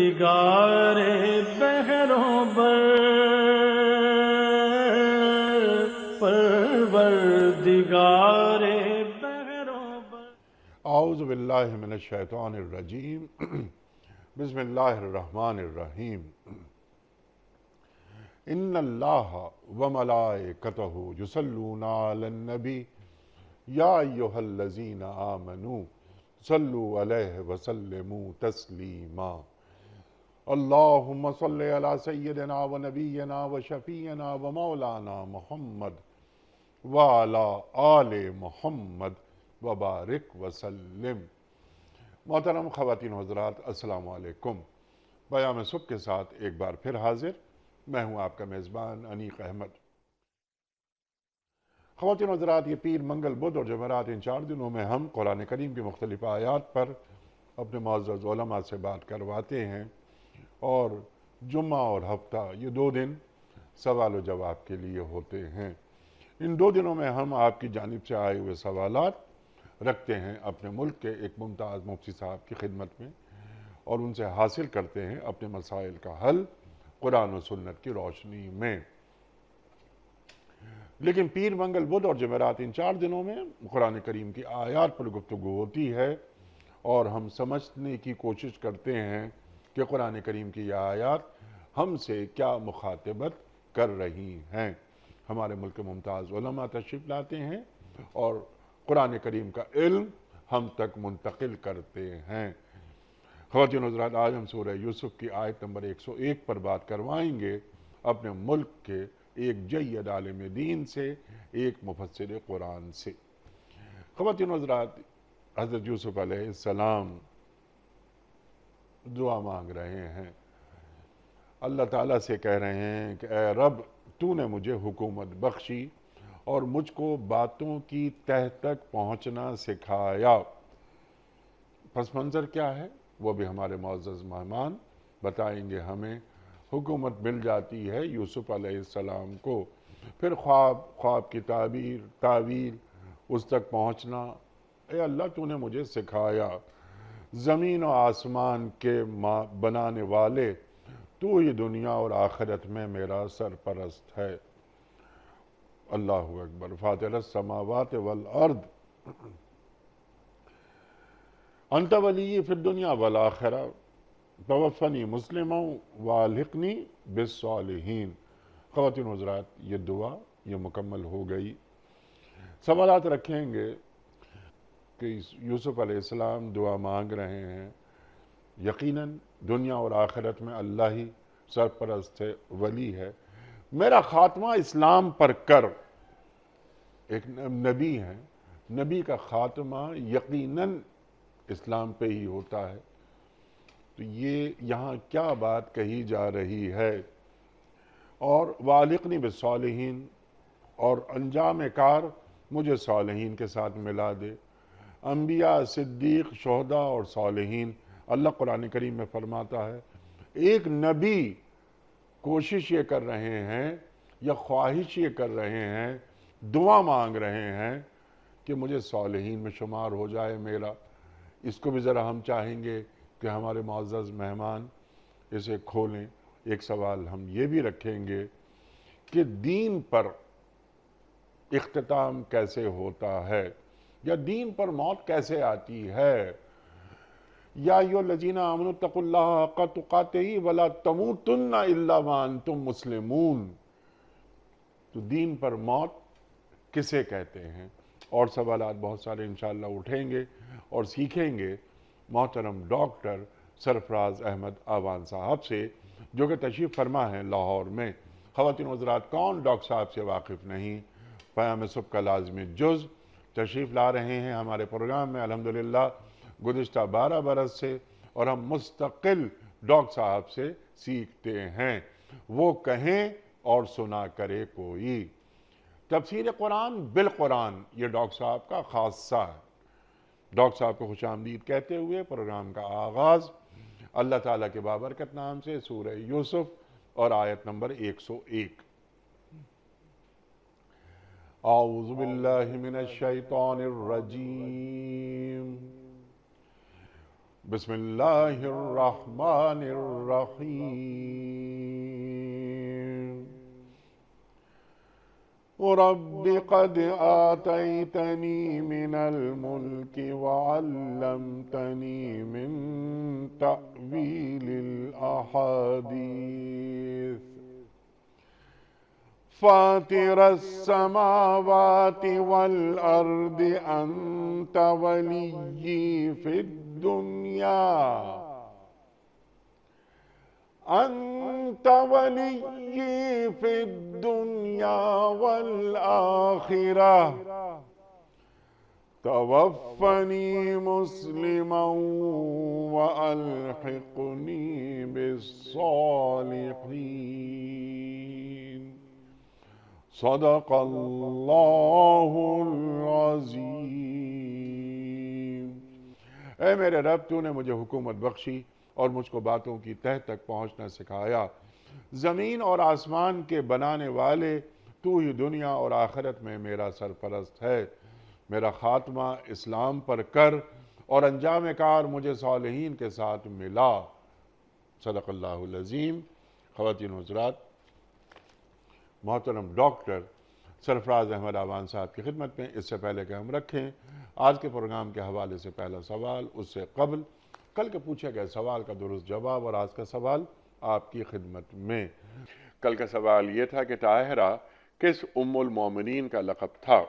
پروردگار بحروں بر، پروردگار بحروں بر۔ اعوذ باللہ من الشیطان الرجیم بسم اللہ الرحمن الرحیم ان اللہ وملائکتہ یصلون علی النبی یا ایہا الذین آمنوا صلوا علیہ وسلموا تسلیما اللہم صل علی سیدنا و نبینا و شفیعنا و مولانا محمد وعلی آل محمد وبارک وسلم۔ محترم خواتین و حضرات، السلام علیکم۔ پیام صبح کے ساتھ ایک بار پھر حاضر، میں ہوں آپ کا میزبان انیق احمد۔ خواتین و حضرات، یہ پیر، منگل، بدھ اور جمعرات، ان 4 دنوں میں ہم قرآن کریم کی مختلف آیات پر اپنے معزز علماء سے بات کرواتے ہیں، اور جمعہ اور ہفتہ یہ 2 دن سوال و جواب کے لیے ہوتے ہیں۔ ان 2 دنوں میں ہم آپ کی جانب سے آئے ہوئے سوالات رکھتے ہیں اپنے ملک کے ایک ممتاز مفتی صاحب کی خدمت میں، اور ان سے حاصل کرتے ہیں اپنے مسائل کا حل قرآن و سنت کی روشنی میں۔ لیکن پیر، منگل، بدھ اور جمعرات، ان 4 دنوں میں قرآن کریم کی آیات پر گفتگو ہوتی ہے، اور ہم سمجھنے کی کوشش کرتے ہیں کہ قرآن کریم کی یہ آیات ہم سے کیا مخاطبت کر رہی ہیں۔ ہمارے ملک کے ممتاز علماء تشریف لاتے ہیں اور قرآن کریم کا علم ہم تک منتقل کرتے ہیں۔ خواتین و حضرات، آج ہم سورہ یوسف کی آیت نمبر 101 پر بات کروائیں گے اپنے ملک کے ایک جید عالم دین سے، ایک مفسر قرآن سے۔ خواتین و حضرات، حضرت یوسف علیہ السلام دعا مانگ رہے ہیں، اللہ تعالیٰ سے کہہ رہے ہیں کہ اے رب، تو نے مجھے حکومت بخشی اور مجھ کو باتوں کی تہ تک پہنچنا سکھایا۔ پس منظر کیا ہے وہ بھی ہمارے معزز مہمان بتائیں گے ہمیں۔ حکومت مل جاتی ہے یوسف علیہ السلام کو، پھر خواب کی تعویل، اس تک پہنچنا۔ اے اللہ، تو نے مجھے سکھایا، زمین و آسمان کے بنانے والے، تو یہ دنیا اور آخرت میں میرا سرپرست ہے۔ اللہ اکبر۔ فاطر السماوات والارض انت ولی فی الدنیا والآخرہ توفنی مسلما والحقنی بالصالحین۔ خواتین و حضرات، یہ دعا یہ مکمل ہو گئی۔ سوالات رکھیں گے کہ یوسف علیہ السلام دعا مانگ رہے ہیں، یقیناً دنیا اور آخرت میں اللہ ہی سرپرست ہے، ولی ہے۔ میرا خاتمہ اسلام پر کر۔ ایک نبی ہیں، نبی کا خاتمہ یقیناً اسلام پہ ہی ہوتا ہے۔ تو یہ یہاں کیا بات کہی جا رہی ہے؟ اور والحقنی بالصالحین، اور انجام کار مجھے صالحین کے ساتھ ملا دے۔ انبیاء، صدیق، شہداء اور صالحین، اللہ قرآن کریم میں فرماتا ہے، ایک نبی کوشش یہ کر رہے ہیں یا خواہش یہ کر رہے ہیں، دعا مانگ رہے ہیں کہ مجھے صالحین میں شمار ہو جائے میرا۔ اس کو بھی ذرا ہم چاہیں گے کہ ہمارے معزز مہمان اسے کھولیں۔ ایک سوال ہم یہ بھی رکھیں گے کہ دین پر اختتام کیسے ہوتا ہے، یا دین پر موت کیسے آتی ہے؟ یا ایھا الذین آمنوا اتقوا اللہ حق تقاتہ ولا تموتن الا وانتم مسلمون۔ تو دین پر موت کسے کہتے ہیں؟ اور سوالات بہت سارے انشاءاللہ اٹھیں گے اور سیکھیں گے محترم ڈاکٹر سرفراز احمد آوان صاحب سے، جو کہ تشریف فرما ہیں لاہور میں۔ خواتین و حضرات، کون ڈاکٹر صاحب سے واقف نہیں؟ پیام صبح کا لازمی جز تشریف لا رہے ہیں ہمارے پروگرام میں الحمدللہ گزشتہ 12 برس سے، اور ہم مستقل ڈاکٹر صاحب سے سیکھتے ہیں۔ وہ کہیں اور سنا کرے کوئی۔ تفسیر قرآن بالقرآن یہ ڈاکٹر صاحب کا خاصہ ہے۔ ڈاکٹر صاحب کو خوش آمدید کہتے ہوئے پروگرام کا آغاز اللہ تعالیٰ کے بابرکت نام سے سورہ یوسف اور آیت نمبر 101۔ اعوذ باللہ من الشیطان الرجیم۔ بسم اللہ الرحمن الرحیم رب قد آتیتنی من الملک وعلمتنی من تأویل الاحادیث فاطر السماوات والأرض أنت وليي في الدنيا والآخرة توفني مسلما وألحقني بالصالحين صدق اللہ العظیم۔ اے میرے رب، تو نے مجھے حکومت بخشی اور مجھ کو باتوں کی تہ تک پہنچنا سکھایا۔ زمین اور آسمان کے بنانے والے تو ہی دنیا اور آخرت میں میرا سرپرست ہے۔ میرا خاتمہ اسلام پر کر اور انجام کار مجھے صالحین کے ساتھ ملا۔ صدق اللہ العظیم۔ خواتین و حضرات، محترم ڈاکٹر سرفراز احمد آوان صاحب کی خدمت میں اس سے پہلے کہ ہم رکھیں آج کے پروگرام کے حوالے سے پہلا سوال، اس سے قبل کل کے پوچھے گئے سوال کا درست جواب اور آج کا سوال آپ کی خدمت میں۔ کل کا سوال یہ تھا کہ طاہرہ کس ام المومنین کا لقب تھا؟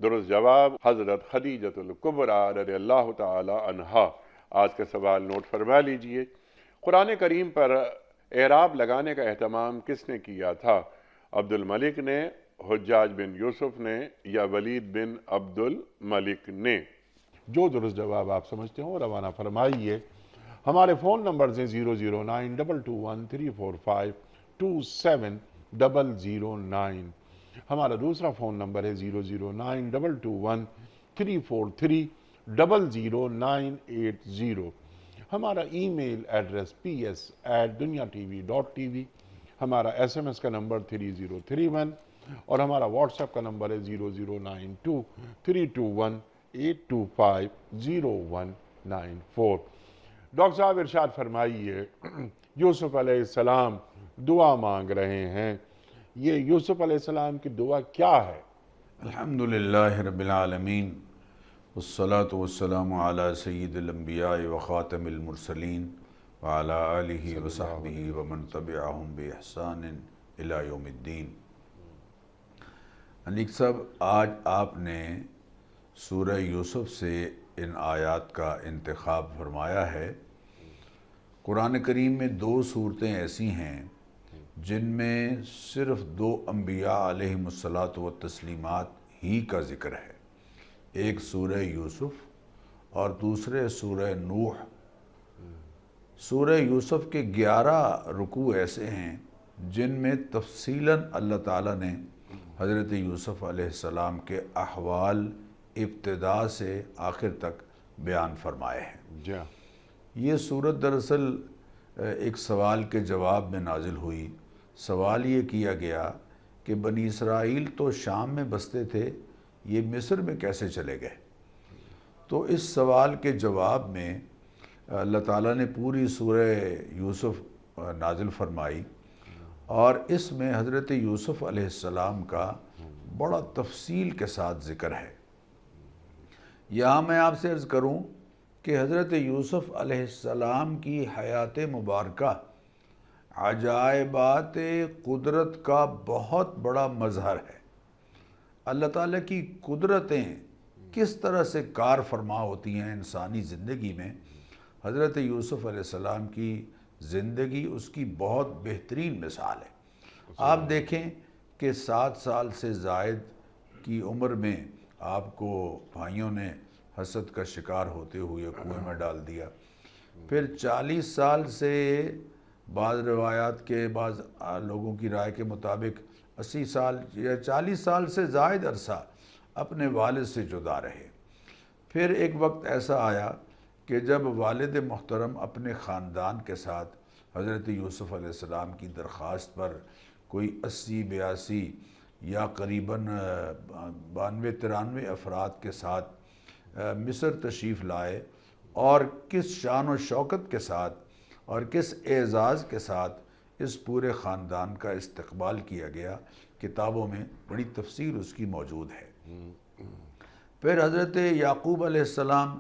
درست جواب حضرت خدیجۃ الکبریٰ رضی اللہ تعالی عنہا۔ آج کا سوال نوٹ فرما لیجئے۔ قرآن کریم پر اعراب لگانے کا اہتمام کس نے کیا تھا؟ عبد الملک نے، حجاج بن یوسف نے یا ولید بن عبد الملک نے؟ جو درست جواب آپ سمجھتے ہوں روانہ فرمائیے۔ ہمارے فون نمبرز ہیں 009221345270009۔ ہمارا دوسرا فون نمبر ہے 0092213400980۔ ہمارا ای میل ایڈریس ps@dunyatv.tv۔ ہمارا SMS کا نمبر 3031 اور ہمارا واٹس ایپ کا نمبر ہے 009232182509194۔ ڈاکٹر صاحب ارشاد فرمائیے، یوسف علیہ السلام دعا مانگ رہے ہیں، یہ یوسف علیہ السلام کی دعا کیا ہے؟ الحمدللہ رب العالمین والصلاة والسلام علی سید الانبیاء وخاتم المرسلین وعلی آلہ وصحبہ ومن تبعہم بإحسان الی یوم الدین۔ انیک صاحب، آج آپ نے سورہ یوسف سے ان آیات کا انتخاب فرمایا ہے۔ قرآن کریم میں دو صورتیں ایسی ہیں جن میں صرف دو انبیاء علیہم الصلاۃ والتسلیمات ہی کا ذکر ہے، ایک سورہ یوسف اور دوسرے سورہ نوح۔ سورہ یوسف کے 11 رکوع ایسے ہیں جن میں تفصیلاً اللہ تعالیٰ نے حضرت یوسف علیہ السلام کے احوال ابتدا سے آخر تک بیان فرمائے ہیں۔ یہ سورت دراصل ایک سوال کے جواب میں نازل ہوئی۔ سوال یہ کیا گیا کہ بنی اسرائیل تو شام میں بستے تھے، یہ مصر میں کیسے چلے گئے؟ تو اس سوال کے جواب میں اللہ تعالیٰ نے پوری سورہ یوسف نازل فرمائی اور اس میں حضرت یوسف علیہ السلام کا بڑا تفصیل کے ساتھ ذکر ہے۔ یہاں میں آپ سے عرض کروں کہ حضرت یوسف علیہ السلام کی حیات مبارکہ عجائبات قدرت کا بہت بڑا مظہر ہے۔ اللہ تعالیٰ کی قدرتیں کس طرح سے کار فرما ہوتی ہیں انسانی زندگی میں، حضرت یوسف علیہ السلام کی زندگی اس کی بہت بہترین مثال ہے۔ آپ دیکھیں کہ 7 سال سے زائد کی عمر میں آپ کو بھائیوں نے حسد کا شکار ہوتے ہوئے کنویں میں ڈال دیا، پھر 40 سال سے، بعض روایات کے بعض لوگوں کی رائے کے مطابق 80 سال یا 40 سال سے زائد عرصہ اپنے والد سے جدا رہے۔ پھر ایک وقت ایسا آیا کہ جب والد محترم اپنے خاندان کے ساتھ حضرت یوسف علیہ السلام کی درخواست پر کوئی 80-82 یا قریباً 92-93 افراد کے ساتھ مصر تشریف لائے اور کس شان و شوکت کے ساتھ اور کس اعزاز کے ساتھ اس پورے خاندان کا استقبال کیا گیا، کتابوں میں بڑی تفصیل اس کی موجود ہے۔ پھر حضرت یعقوب علیہ السلام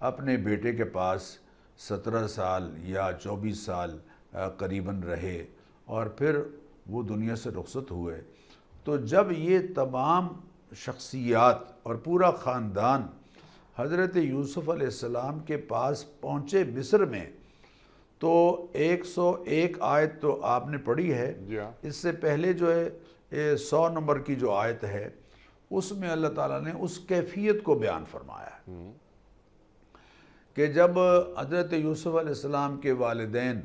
اپنے بیٹے کے پاس 17 سال یا 24 سال قریباً رہے اور پھر وہ دنیا سے رخصت ہوئے۔ تو جب یہ تمام شخصیات اور پورا خاندان حضرت یوسف علیہ السلام کے پاس پہنچے مصر میں، تو 101 آیت تو آپ نے پڑھی ہے۔ جی ہاں۔ اس سے پہلے جو ہے 100 نمبر کی جو آیت ہے اس میں اللہ تعالیٰ نے اس کیفیت کو بیان فرمایا ہے کہ جب حضرت یوسف علیہ السلام کے والدین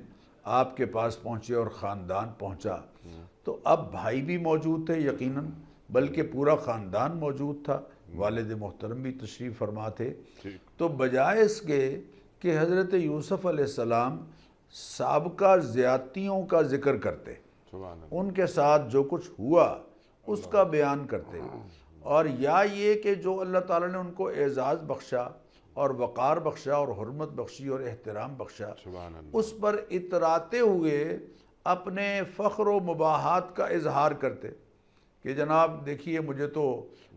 آپ کے پاس پہنچے اور خاندان پہنچا، تو اب بھائی بھی موجود تھے یقیناً، بلکہ پورا خاندان موجود تھا، والد محترم بھی تشریف فرما تھے۔ تو بجائے اس کے کہ حضرت یوسف علیہ السلام سابقہ زیادتیوں کا ذکر کرتے، سبحان اللہ۔ ان کے ساتھ جو کچھ ہوا اس کا بیان کرتے، اور یا یہ کہ جو اللہ تعالیٰ نے ان کو اعزاز بخشا اور وقار بخشا اور حرمت بخشی اور احترام بخشا، سبحان اللہ۔ اس پر اتراتے ہوئے اپنے فخر و مباحات کا اظہار کرتے کہ جناب دیکھیے مجھے تو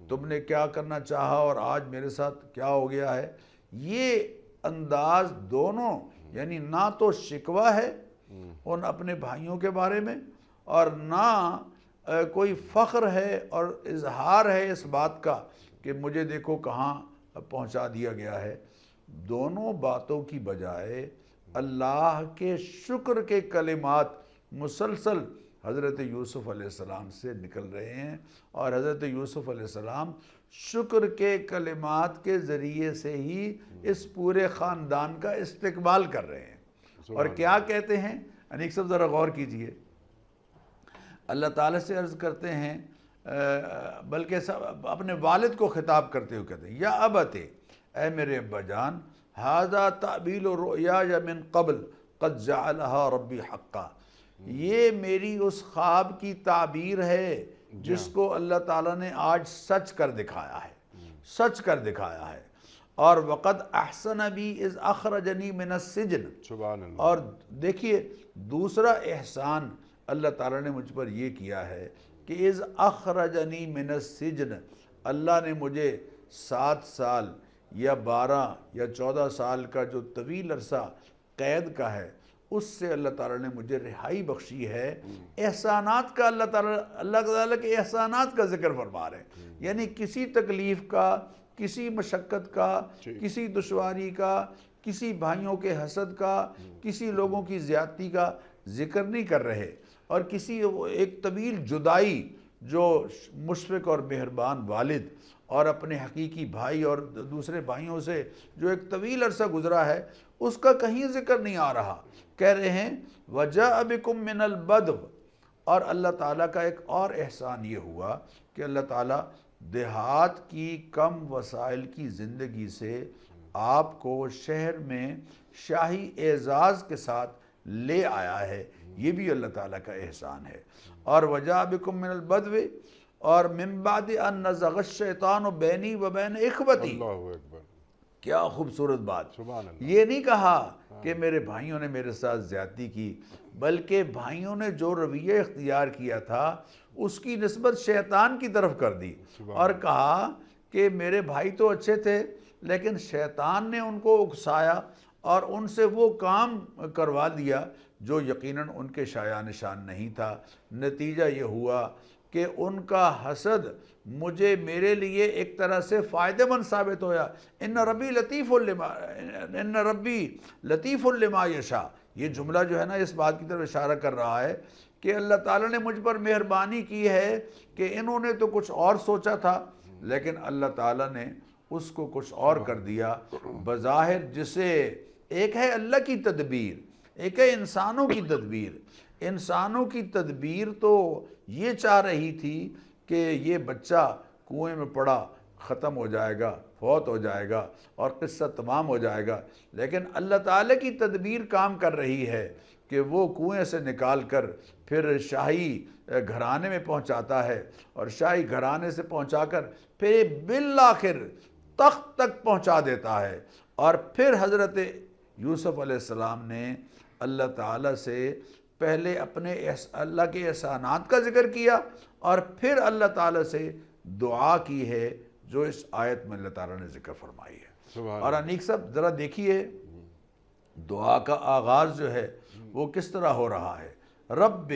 تم نے کیا کرنا چاہا اور آج میرے ساتھ کیا ہو گیا ہے۔ یہ انداز دونوں، یعنی نہ تو شکوہ ہے ان اپنے بھائیوں کے بارے میں، اور نہ کوئی فخر ہے اور اظہار ہے اس بات کا کہ مجھے دیکھو کہاں پہنچا دیا گیا ہے۔ دونوں باتوں کی بجائے اللہ کے شکر کے کلمات مسلسل حضرت یوسف علیہ السلام سے نکل رہے ہیں، اور حضرت یوسف علیہ السلام شکر کے کلمات کے ذریعے سے ہی اس پورے خاندان کا استقبال کر رہے ہیں۔ اور کیا کہتے ہیں؟ انیک صاحب ذرا غور کیجئے، اللہ تعالیٰ سے عرض کرتے ہیں، بلکہ اپنے والد کو خطاب کرتے ہوئے کہتے ہیں، یا ابت، اے میرے ابا جان، ھذا تعبیل رؤیایا من قبل قد جعلها ربی حقا، یہ میری اس خواب کی تعبیر ہے جس کو اللہ تعالیٰ نے آج سچ کر دکھایا ہے، سچ کر دکھایا ہے۔ اور وقد احسن بی اذ اخرجنی من السجن، سبحان اللہ۔ اور دیکھیے دوسرا احسان اللہ تعالیٰ نے مجھ پر یہ کیا ہے کہ اذ اخرجنی من السجن، اللہ نے مجھے 7 سال یا 12 یا 14 سال کا جو طویل عرصہ قید کا ہے اس سے اللہ تعالیٰ نے مجھے رہائی بخشی ہے۔ احسانات کا اللہ تعالیٰ کے احسانات کا ذکر فرما رہے ہیں، یعنی کسی تکلیف کا، کسی مشقت کا، کسی دشواری کا، کسی بھائیوں کے حسد کا، کسی لوگوں کی زیادتی کا ذکر نہیں کر رہے، اور کسی ایک طویل جدائی جو مشفق اور مہربان والد اور اپنے حقیقی بھائی اور دوسرے بھائیوں سے جو ایک طویل عرصہ گزرا ہے اس کا کہیں ذکر نہیں آ رہا۔ کہہ رہے ہیں وَجَاءَ بِكُم مِّنَ الْبَدْوِ، اور اللہ تعالیٰ کا ایک اور احسان یہ ہوا کہ اللہ تعالیٰ دیہات کی کم وسائل کی زندگی سے آپ کو شہر میں شاہی اعزاز کے ساتھ لے آیا ہے، یہ بھی اللہ تعالیٰ کا احسان ہے۔ اور وَجَاءَ بِكُم مِّنَ الْبَدْوِ، اور مِن بَعْدِ أَن نَزَغَ الشَّيْطَانُ بَيْنِي وَبَيْنَ إِخْوَتِي، اللہ اکبر، کیا خوبصورت بات۔ سبحان اللہ۔ یہ نہیں کہا کہ میرے بھائیوں نے میرے ساتھ زیادتی کی، بلکہ بھائیوں نے جو رویہ اختیار کیا تھا اس کی نسبت شیطان کی طرف کر دی، اور کہا کہ میرے بھائی تو اچھے تھے لیکن شیطان نے ان کو اکسایا اور ان سے وہ کام کروا دیا جو یقیناً ان کے شایان نشان نہیں تھا۔ نتیجہ یہ ہوا کہ ان کا حسد مجھے میرے لیے ایک طرح سے فائدہ مند ثابت ہویا۔ ان ربی لطیف لما یشاء، یہ جملہ جو ہے نا اس بات کی طرف اشارہ کر رہا ہے کہ اللہ تعالیٰ نے مجھ پر مہربانی کی ہے کہ انہوں نے تو کچھ اور سوچا تھا لیکن اللہ تعالیٰ نے اس کو کچھ اور کر دیا۔ بظاہر جسے ایک ہے اللہ کی تدبیر، ایک ہے انسانوں کی تدبیر۔ انسانوں کی تدبیر تو یہ چاہ رہی تھی کہ یہ بچہ کنویں میں پڑا ختم ہو جائے گا، فوت ہو جائے گا اور قصہ تمام ہو جائے گا، لیکن اللہ تعالیٰ کی تدبیر کام کر رہی ہے کہ وہ کنویں سے نکال کر پھر شاہی گھرانے میں پہنچاتا ہے، اور شاہی گھرانے سے پہنچا کر پھر بالآخر تخت تک پہنچا دیتا ہے، اور پھر حضرت یوسف علیہ السلام نے اللہ تعالیٰ سے پہلے اپنے اللہ کے احسانات کا ذکر کیا اور پھر اللہ تعالیٰ سے دعا کی ہے جو اس آیت میں اللہ تعالیٰ نے ذکر فرمائی ہے۔ سبحان اور انیق صاحب ذرا دیکھیے دعا کا آغاز جو ہے وہ کس طرح ہو رہا ہے۔ رب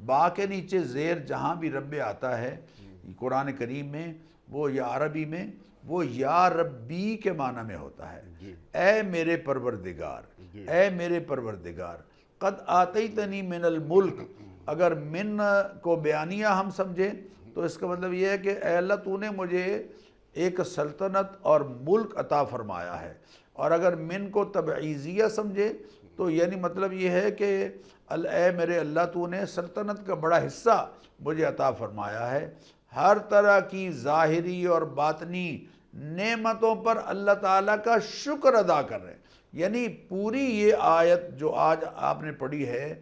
با کے نیچے زیر جہاں بھی رب آتا ہے قرآن کریم میں وہ یا عربی میں وہ یا ربی کے معنی میں ہوتا ہے، اے میرے پروردگار، اے میرے پروردگار۔ قد آتیتنی من الملک، اگر من کو بیانیہ ہم سمجھیں تو اس کا مطلب یہ ہے کہ اے اللہ تو نے مجھے ایک سلطنت اور ملک عطا فرمایا ہے، اور اگر من کو تبعیضیہ سمجھے تو یعنی مطلب یہ ہے کہ اے میرے اللہ تو نے سلطنت کا بڑا حصہ مجھے عطا فرمایا ہے۔ ہر طرح کی ظاہری اور باطنی نعمتوں پر اللہ تعالیٰ کا شکر ادا کر رہے ہیں۔ یعنی پوری یہ آیت جو آج آپ نے پڑھی ہے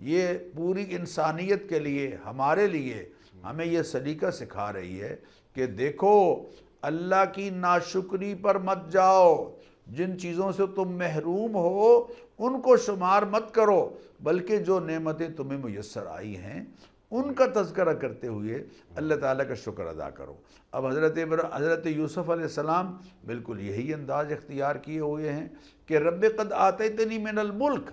یہ پوری انسانیت کے لیے ہمارے لیے ہمیں یہ سلیقہ سکھا رہی ہے کہ دیکھو اللہ کی ناشکری پر مت جاؤ، جن چیزوں سے تم محروم ہو ان کو شمار مت کرو، بلکہ جو نعمتیں تمہیں میسر آئی ہیں ان کا تذکرہ کرتے ہوئے اللہ تعالیٰ کا شکر ادا کرو۔ اب حضرت یوسف علیہ السلام بالکل یہی انداز اختیار کیے ہوئے ہیں کہ رب قد آتیتنی من الملک،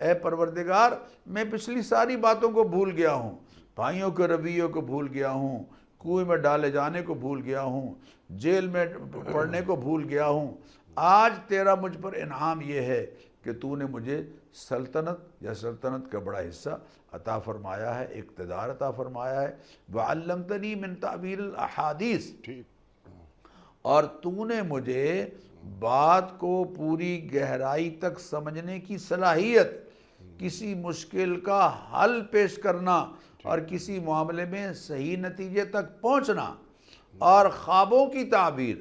اے پروردگار میں پچھلی ساری باتوں کو بھول گیا ہوں، بھائیوں کے رویوں کو بھول گیا ہوں، کنویں میں ڈالے جانے کو بھول گیا ہوں، جیل میں پڑھنے کو بھول گیا ہوں۔ آج تیرا مجھ پر انعام یہ ہے کہ تو نے مجھے سلطنت یا سلطنت کا بڑا حصہ عطا فرمایا ہے، اقتدار عطا فرمایا ہے۔ وَعَلَّمْتَنِي مِن تَعْوِيلِ الْأَحَادِيثِ، اور تو نے مجھے بات کو پوری گہرائی تک سمجھنے کی صلاحیت، کسی مشکل کا حل پیش کرنا اور کسی معاملے میں صحیح نتیجے تک پہنچنا، اور خوابوں کی تعبیر،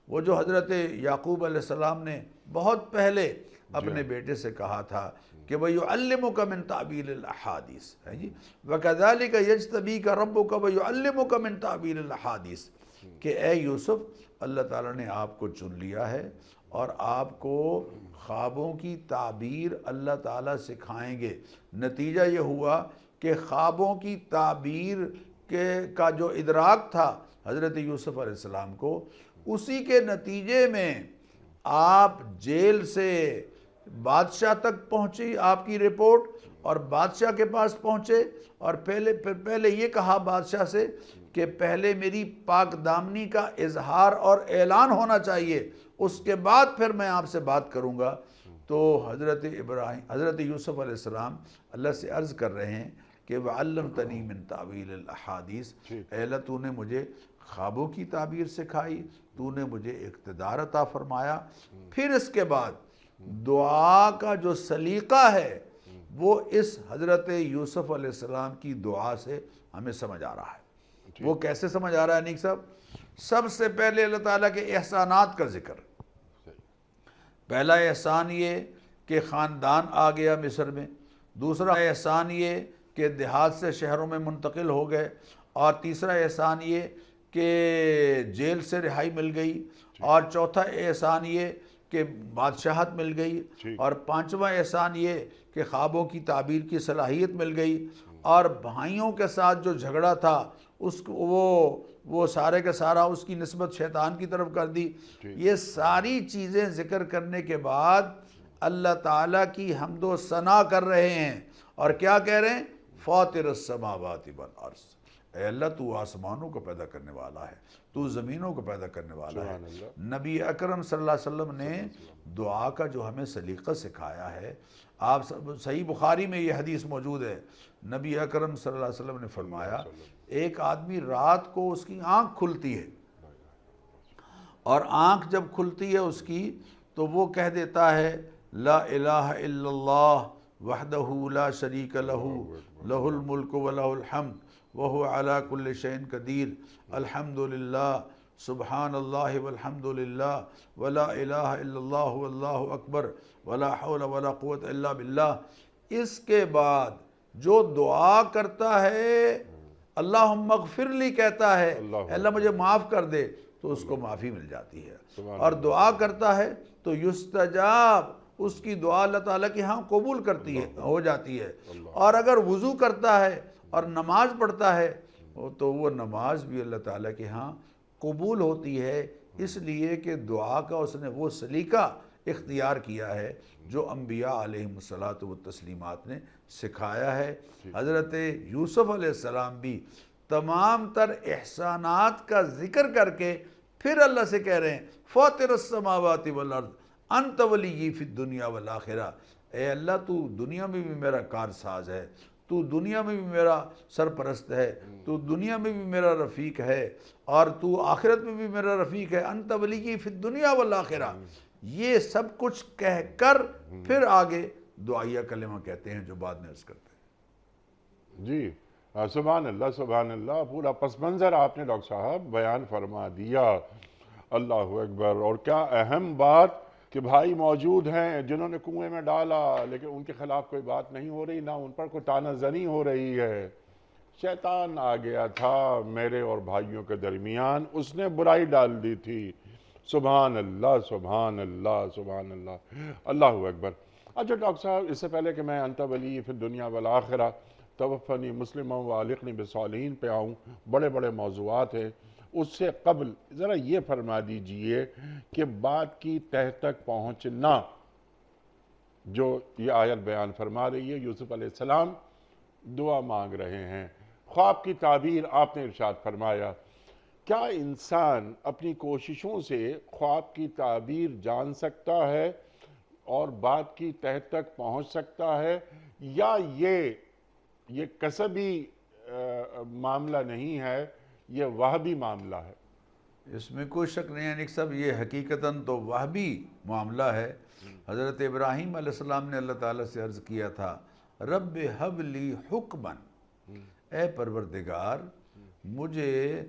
وہ جو حضرت یعقوب علیہ السلام نے بہت پہلے اپنے بیٹے سے کہا تھا کہ وَيُعَلِّمُكَ مِن تَعْوِيلِ الْأَحَادِيثِ، وَكَذَلِكَ يَجْتَبِيكَ رَبُّكَ وَيُعَلِّمُكَ مِن تَعْوِيلِ الْأَحَادِيثِ، کہ اے یوسف اللہ تعالیٰ نے آپ کو چن لیا ہے اور آپ کو خوابوں کی تعبیر اللہ تعالیٰ سکھائیں گے۔ نتیجہ یہ ہوا کہ خوابوں کی تعبیر کا جو ادراک تھا حضرت یوسف علیہ السلام کو، اسی کے نتیجے میں آپ جیل سے بادشاہ تک پہنچی آپ کی رپورٹ، اور بادشاہ کے پاس پہنچے اور پہلے یہ کہا بادشاہ سے کہ پہلے میری پاک دامنی کا اظہار اور اعلان ہونا چاہیے، اس کے بعد پھر میں آپ سے بات کروں گا۔ تو حضرت یوسف علیہ السلام اللہ سے عرض کر رہے ہیں کہ وَعَلَّمْتَنِي مِن تَعْوِيلِ الْأَحَادِيثِ، اے اللہ تو نے مجھے خوابوں کی تعبیر سکھائی، تو نے مجھے اقتدار عطا فرمایا۔ پھر اس کے بعد دعا کا جو سلیقہ ہے وہ اس حضرت یوسف علیہ السلام کی دعا سے ہمیں سمجھ آ رہا ہے۔ وہ کیسے سمجھ آ رہا ہے انیق صاحب؟ سب سے پہلے اللہ تعالیٰ کے احسانات کا ذکر۔ پہلا احسان یہ کہ خاندان آ گیا مصر میں، دوسرا احسان یہ کہ دیہات سے شہروں میں منتقل ہو گئے، اور تیسرا احسان یہ کہ جیل سے رہائی مل گئی، اور چوتھا احسان یہ کہ بادشاہت مل گئی، اور پانچواں احسان یہ کہ خوابوں کی تعبیر کی صلاحیت مل گئی، اور بھائیوں کے ساتھ جو جھگڑا تھا اس کو وہ سارے کا سارا اس کی نسبت شیطان کی طرف کر دی۔ یہ ساری چیزیں ذکر کرنے کے بعد اللہ تعالیٰ کی حمد و ثنا کر رہے ہیں، اور کیا کہہ رہے ہیں؟ فاطر السماوات والارض، اے اللہ تو آسمانوں کو پیدا کرنے والا ہے، تو زمینوں کو پیدا کرنے والا ہے۔ نبی اکرم صلی اللہ علیہ وسلم نے دعا کا جو ہمیں سلیقہ سکھایا ہے، آپ صحیح بخاری میں یہ حدیث موجود ہے، نبی اکرم صلی اللہ علیہ وسلم نے فرمایا ایک آدمی رات کو اس کی آنکھ کھلتی ہے، اور آنکھ جب کھلتی ہے اس کی تو وہ کہہ دیتا ہے لا الہ الا اللہ وحدہ لا شریک لہ لہ الملک ولہ الحمد وہو علی کل شیء قدیر الحمد للہ سبحان اللہ والحمد للہ ولا الہ الا اللہ واللہ اکبر ولا حول ولا قوت الا باللہ۔ اس کے بعد جو دعا کرتا ہے اللہم اغفر لی کہتا ہے، اللہ مجھے معاف کر دے، تو اس کو معافی مل جاتی ہے، سبحان اور دعا کرتا ہے تو یستجاب، اس کی دعا اللہ تعالیٰ کی ہاں قبول کرتی ہے، ہو جاتی ہے۔ اور اگر وضو کرتا ہے اور نماز پڑھتا ہے تو وہ نماز بھی اللہ تعالیٰ کے ہاں قبول ہوتی ہے، اس لیے کہ دعا کا اس نے وہ سلیقہ اختیار کیا ہے جو انبیاء علیہم الصلاۃ والتسلیمات نے سکھایا ہے۔ حضرت یوسف علیہ السلام بھی تمام تر احسانات کا ذکر کر کے پھر اللہ سے کہہ رہے ہیں فاطر السماوات والارض انت ولی فی الدنیا والآخرہ، اے اللہ تو دنیا میں بھی میرا کارساز ہے، تو دنیا میں بھی میرا سرپرست ہے، تو دنیا میں بھی میرا رفیق ہے، اور تو آخرت میں بھی میرا رفیق ہے، انت ولی فی الدنیا والآخرہ۔ یہ سب کچھ کہہ کر پھر آگے دعائیہ کلمہ کہتے ہیں جو بعد میں عرض کرتے ہیں۔ جی سبحان اللہ سبحان اللہ، پورا پس منظر آپ نے ڈاکٹر صاحب بیان فرما دیا، اللہ اکبر۔ اور کیا اہم بات کہ بھائی موجود ہیں جنہوں نے کنویں میں ڈالا لیکن ان کے خلاف کوئی بات نہیں ہو رہی، نہ ان پر کوئی تانہ زنی ہو رہی ہے۔ شیطان آ گیا تھا میرے اور بھائیوں کے درمیان، اس نے برائی ڈال دی تھی۔ سبحان اللہ سبحان اللہ سبحان اللہ، اللہ اکبر۔ اچھا ڈاکٹر صاحب، اس سے پہلے کہ میں انت ولی فی الدنیا والآخرہ توفنی مسلما والحقنی بالصالحین پہ آؤں، بڑے بڑے موضوعات ہیں، اس سے قبل ذرا یہ فرما دیجئے کہ بات کی تہ تک پہنچنا جو یہ آیت بیان فرما رہی ہے، یوسف علیہ السلام دعا مانگ رہے ہیں، خواب کی تعبیر آپ نے ارشاد فرمایا، کیا انسان اپنی کوششوں سے خواب کی تعبیر جان سکتا ہے اور بات کی تہ تک پہنچ سکتا ہے، یا یہ کسبی معاملہ نہیں ہے، یہ وہبی معاملہ ہے؟ اس میں کوئی شک نہیں ہے نیک صاحب، یہ حقیقتاً تو وہبی معاملہ ہے۔ حضرت ابراہیم علیہ السلام نے اللہ تعالیٰ سے عرض کیا تھا رب حب لی حکمن، اے پروردگار مجھے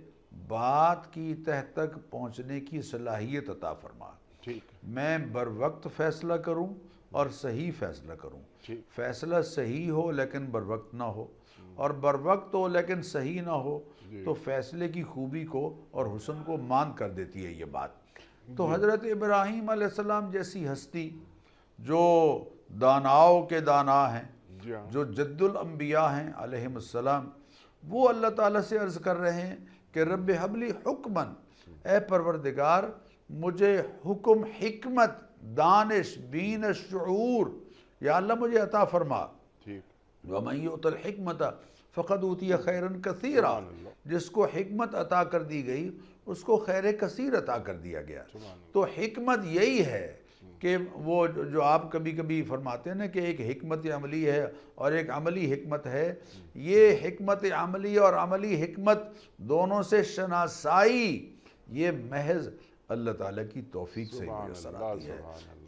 بات کی تہ تک پہنچنے کی صلاحیت عطا فرما، ٹھیک میں بر وقت فیصلہ کروں اور صحیح فیصلہ کروں، ٹھیک فیصلہ صحیح ہو لیکن بر وقت نہ ہو، اور بر وقت ہو لیکن صحیح نہ ہو تو فیصلے کی خوبی کو اور حسن کو مان کر دیتی ہے یہ بات۔ تو حضرت ابراہیم علیہ السلام جیسی ہستی جو داناؤں کے دانا ہیں، جی ہاں، جو جد الانبیاء ہیں علیہم السلام، وہ اللہ تعالیٰ سے عرض کر رہے ہیں کہ رب حب لی حکمن، اے پروردگار مجھے حکم، حکمت، دانش، بینش، شعور یا اللہ مجھے عطا فرما۔ ٹھیک، وَمَن يُؤْتَ الْحِكْمَةَ فَقَدْ أُوتِيَ خَيْرًا كَثِيرًا، سبحان اللہ، جس کو حکمت عطا کر دی گئی اس کو خیر کثیر عطا کر دیا گیا۔ سبحان تو حکمت یہی ہے کہ وہ جو آپ کبھی کبھی فرماتے ہیں نا کہ ایک حکمت عملی ہے اور ایک عملی حکمت ہے، یہ حکمت عملی اور عملی حکمت دونوں سے شناسائی یہ محض اللہ تعالیٰ کی توفیق سے میسر آتی ہے۔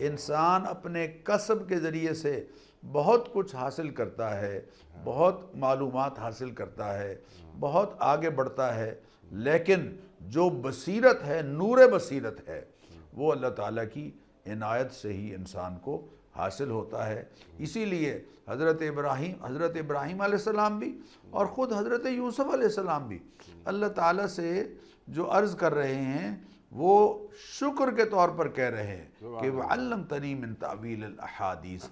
انسان اپنے کسب کے ذریعے سے بہت کچھ حاصل کرتا ہے، بہت معلومات حاصل کرتا ہے، بہت آگے بڑھتا ہے، لیکن جو بصیرت ہے، نور بصیرت ہے، وہ اللہ تعالیٰ کی عنایت سے ہی انسان کو حاصل ہوتا ہے۔ اسی لیے حضرت ابراہیم علیہ السلام بھی اور خود حضرت یوسف علیہ السلام بھی اللہ تعالیٰ سے جو عرض کر رہے ہیں وہ شکر کے طور پر کہہ رہے ہیں کہ وَعَلَّمْتَنِي مِن تَعْوِيلِ الْأَحَادِيثِ،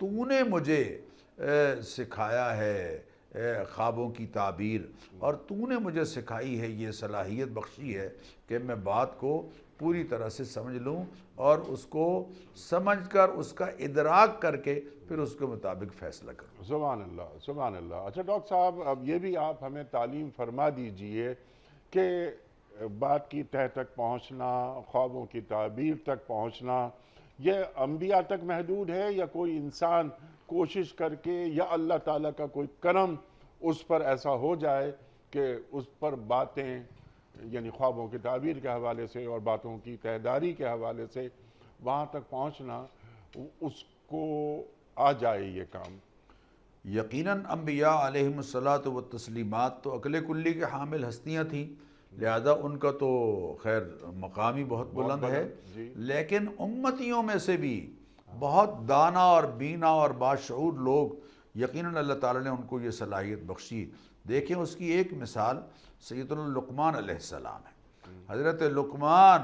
تو نے مجھے سکھایا ہے خوابوں کی تعبیر، اور تو نے مجھے سکھائی ہے، یہ صلاحیت بخشی ہے کہ میں بات کو پوری طرح سے سمجھ لوں اور اس کو سمجھ کر اس کا ادراک کر کے پھر اس کے مطابق فیصلہ کروں۔ سبحان اللہ سبحان اللہ۔ اچھا ڈاکٹر صاحب، اب یہ بھی آپ ہمیں تعلیم فرما دیجئے کہ بات کی تہ تک پہنچنا، خوابوں کی تعبیر تک پہنچنا، یہ انبیاء تک محدود ہے یا کوئی انسان کوشش کر کے یا اللہ تعالیٰ کا کوئی کرم اس پر ایسا ہو جائے کہ اس پر باتیں یعنی خوابوں کی تعبیر کے حوالے سے اور باتوں کی تہداری کے حوالے سے وہاں تک پہنچنا اس کو آ جائے یہ کام؟ یقیناً انبیاء علیہم الصلاۃ والتسلیمات تو عقل کلی کے حامل ہستیاں تھیں، لہذا ان کا تو خیر مقام ہی بہت بلند ہے، لیکن امتیوں میں سے بھی بہت دانا اور بینا اور باشعور لوگ یقیناً اللہ تعالیٰ نے ان کو یہ صلاحیت بخشی۔ دیکھیں اس کی ایک مثال سیدنا لقمان علیہ السلام ہے۔ حضرت لقمان،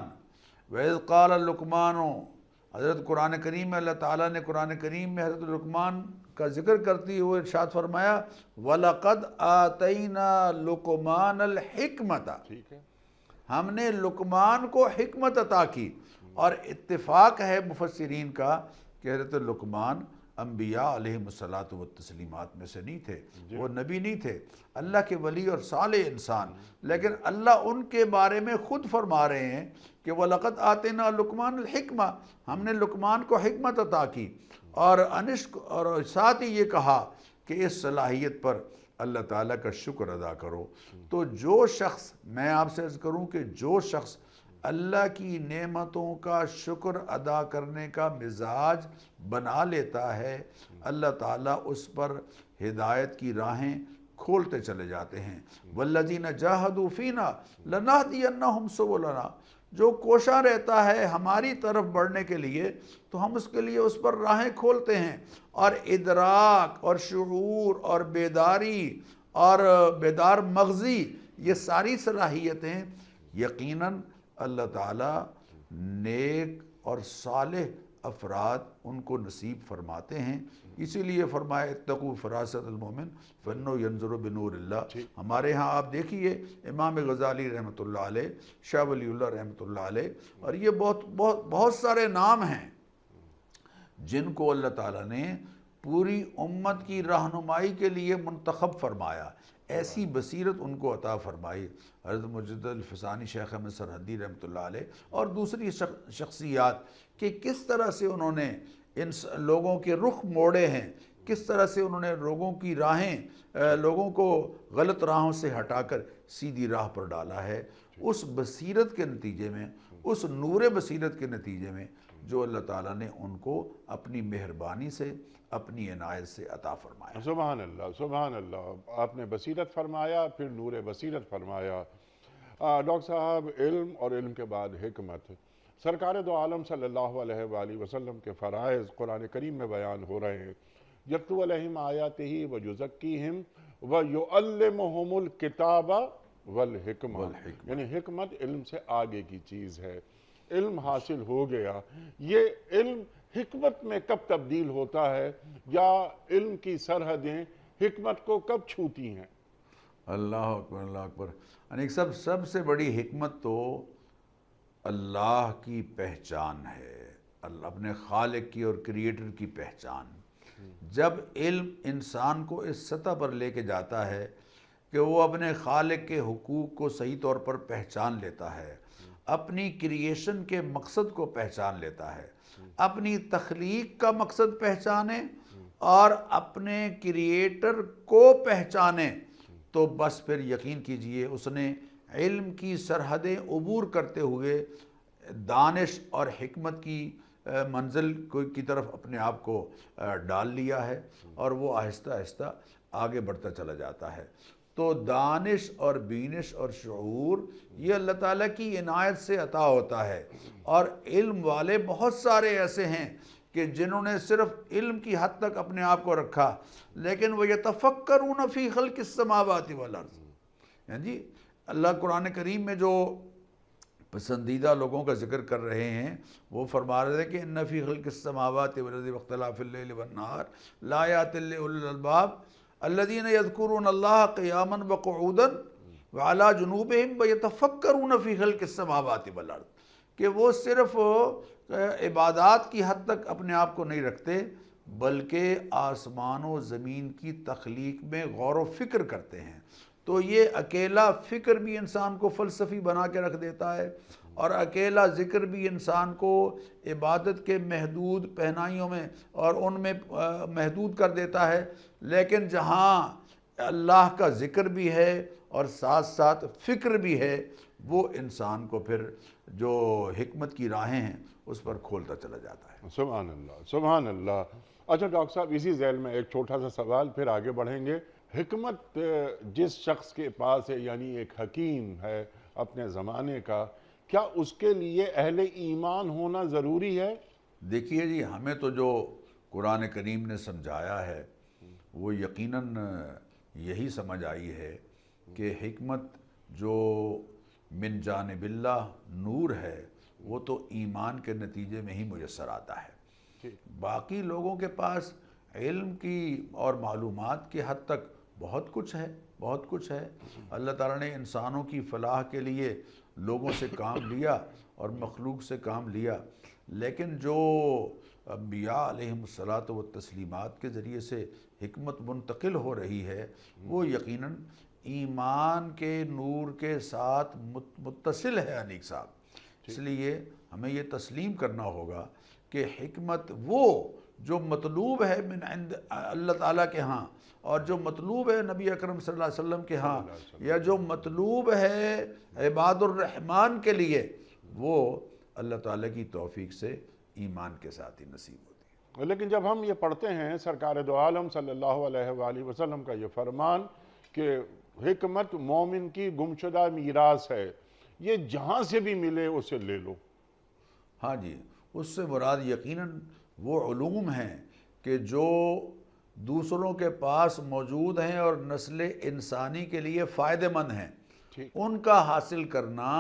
وَإِذْ قَالَ لُقْمَانُ، حضرت قرآن کریم میں اللہ تعالیٰ نے قرآن کریم میں حضرت لقمان کا ذکر کرتے ہوئے ارشاد فرمایا وَلَقَدْ آتَيْنَا لُقْمَانَ الْحِكْمَةَ، ٹھیک ہے، ہم نے لقمان کو حکمت عطا کی۔ اور اتفاق ہے مفسرین کا کہ حضرت لقمان انبیاء علیہم الصلاۃ والتسلیمات میں سے نہیں تھے، وہ نبی نہیں تھے، اللہ کے ولی اور صالح انسان، لیکن اللہ ان کے بارے میں خود فرما رہے ہیں کہ وَلَقَدْ آتَيْنَا لُقْمَانَ الْحِكْمَةَ، ہم نے لقمان کو حکمت عطا کی، اور اور ساتھ ہی یہ کہا کہ اس صلاحیت پر اللہ تعالیٰ کا شکر ادا کرو۔ تو جو شخص، میں آپ سے عرض کروں کہ جو شخص اللہ کی نعمتوں کا شکر ادا کرنے کا مزاج بنا لیتا ہے، اللہ تعالیٰ اس پر ہدایت کی راہیں کھولتے چلے جاتے ہیں۔ وَالَّذِينَ جَاهَدُوا فِينَا لَنَهْدِيَنَّهُمْ سُبُلَنَا، جو کوشاں رہتا ہے ہماری طرف بڑھنے کے لیے تو ہم اس کے لیے اس پر راہیں کھولتے ہیں۔ اور ادراک اور شعور اور بیداری اور بیدار مغزی، یہ ساری صلاحیتیں یقیناً اللہ تعالیٰ نیک اور صالح افراد ان کو نصیب فرماتے ہیں۔ اسی لیے فرمایا اتقوا فراست المومن فإنه ينظر بنور اللہ۔ ہمارے ہاں آپ دیکھیے امام غزالی رحمۃ اللہ علیہ، شاہ ولی اللہ رحمۃ اللہ علیہ، اور یہ بہت سارے نام ہیں جن کو اللہ تعالیٰ نے پوری امت کی رہنمائی کے لیے منتخب فرمایا، ایسی بصیرت ان کو عطا فرمائی۔ حضرت مجد الفسانی شیخ احمد سرحدی رحمۃ اللہ علیہ اور دوسری شخصیات کہ کس طرح سے انہوں نے ان لوگوں کے رخ موڑے ہیں، کس طرح سے انہوں نے لوگوں کی راہیں، لوگوں کو غلط راہوں سے ہٹا کر سیدھی راہ پر ڈالا ہے۔ اس بصیرت کے نتیجے میں، اس نور بصیرت کے نتیجے میں جو اللہ تعالیٰ نے ان کو اپنی مہربانی سے، اپنی عنایت سے عطا فرمایا۔ سبحان اللہ، سبحان اللہ، آپ نے بصیرت فرمایا، پھر نور بصیرت فرمایا۔ ڈاکٹر صاحب، علم اور علم کے بعد حکمت، سرکار دو عالم صلی اللہ علیہ وآلہ وسلم کے فرائض قرآن کریم میں بیان ہو رہے ہیں۔ یتلو علیہم آیاتہ ویزکیہم ویعلمہم الکتاب والحکمہ، یعنی حکمت علم سے آگے کی چیز ہے۔ علم حاصل ہو گیا، یہ علم حکمت میں کب تبدیل ہوتا ہے، یا علم کی سرحدیں حکمت کو کب چھوتی ہیں؟ اللہ اکبر، اللہ اکبر۔ یعنی سب سے بڑی حکمت تو اللہ کی پہچان ہے، اپنے خالق کی اور کریٹر کی پہچان۔ جب علم انسان کو اس سطح پر لے کے جاتا ہے کہ وہ اپنے خالق کے حقوق کو صحیح طور پر پہچان لیتا ہے، اپنی کریشن کے مقصد کو پہچان لیتا ہے، اپنی تخلیق کا مقصد پہچانے اور اپنے کریٹر کو پہچانے، تو بس پھر یقین کیجئے اس نے علم کی سرحدیں عبور کرتے ہوئے دانش اور حکمت کی منزل کی طرف اپنے آپ کو ڈال لیا ہے، اور وہ آہستہ آہستہ آگے بڑھتا چلا جاتا ہے۔ تو دانش اور بینش اور شعور یہ اللہ تعالیٰ کی عنایت سے عطا ہوتا ہے۔ اور علم والے بہت سارے ایسے ہیں کہ جنہوں نے صرف علم کی حد تک اپنے آپ کو رکھا، لیکن وہ یتفکرون فی خلق السماوات والارض۔ جی اللہ قرآن کریم میں جو پسندیدہ لوگوں کا ذکر کر رہے ہیں، وہ فرما رہے ہیں کہ ان فی خلق السماوات والارض واختلاف اللیل والنہار لآیات لأولی الالباب الذین یذکرون اللہ قیاما وقعودا وعلی جنوبہم ویتفکرون فی خلق السماوات والارض، کہ وہ صرف عبادات کی حد تک اپنے آپ کو نہیں رکھتے، بلکہ آسمان و زمین کی تخلیق میں غور و فکر کرتے ہیں۔ تو یہ اکیلا فکر بھی انسان کو فلسفی بنا کے رکھ دیتا ہے، اور اکیلا ذکر بھی انسان کو عبادت کے محدود پہنائیوں میں اور ان میں محدود کر دیتا ہے۔ لیکن جہاں اللہ کا ذکر بھی ہے اور ساتھ ساتھ فکر بھی ہے، وہ انسان کو پھر جو حکمت کی راہیں ہیں اس پر کھولتا چلا جاتا ہے۔ سبحان اللہ، سبحان اللہ۔ اچھا ڈاکٹر صاحب، اسی ذیل میں ایک چھوٹا سا سوال، پھر آگے بڑھیں گے۔ حکمت جس شخص کے پاس ہے، یعنی ایک حکیم ہے اپنے زمانے کا، کیا اس کے لیے اہل ایمان ہونا ضروری ہے؟ دیکھیے جی، ہمیں تو جو قرآن کریم نے سمجھایا ہے وہ یقیناً یہی سمجھ آئی ہے کہ حکمت جو من جانب اللہ نور ہے وہ تو ایمان کے نتیجے میں ہی میسر آتا ہے۔ باقی لوگوں کے پاس علم کی اور معلومات کی حد تک بہت کچھ ہے، بہت کچھ ہے۔ اللہ تعالیٰ نے انسانوں کی فلاح کے لیے لوگوں سے کام لیا اور مخلوق سے کام لیا، لیکن جو انبیاء علیہم الصلاۃ والتسلیمات کے ذریعے سے حکمت منتقل ہو رہی ہے وہ یقیناً ایمان کے نور کے ساتھ متصل ہے انیک صاحب۔ اس لیے ہمیں یہ تسلیم کرنا ہوگا کہ حکمت وہ جو مطلوب ہے من عند اللہ تعالیٰ کے ہاں، اور جو مطلوب ہے نبی اکرم صلی اللہ علیہ وسلم کے ہاں، یا جو مطلوب ہے عباد الرحمن کے لیے، وہ اللہ تعالیٰ کی توفیق سے ایمان کے ساتھ ہی نصیب ہوتی ہے۔ لیکن جب ہم یہ پڑھتے ہیں سرکار دو عالم صلی اللہ علیہ وآلہ وسلم کا یہ فرمان کہ حکمت مومن کی گمشدہ میراث ہے، یہ جہاں سے بھی ملے اسے لے لو۔ ہاں جی، اس سے مراد یقیناً وہ علوم ہیں کہ جو دوسروں کے پاس موجود ہیں اور نسل انسانی کے لیے فائدہ مند ہیں، ان کا حاصل کرنا۔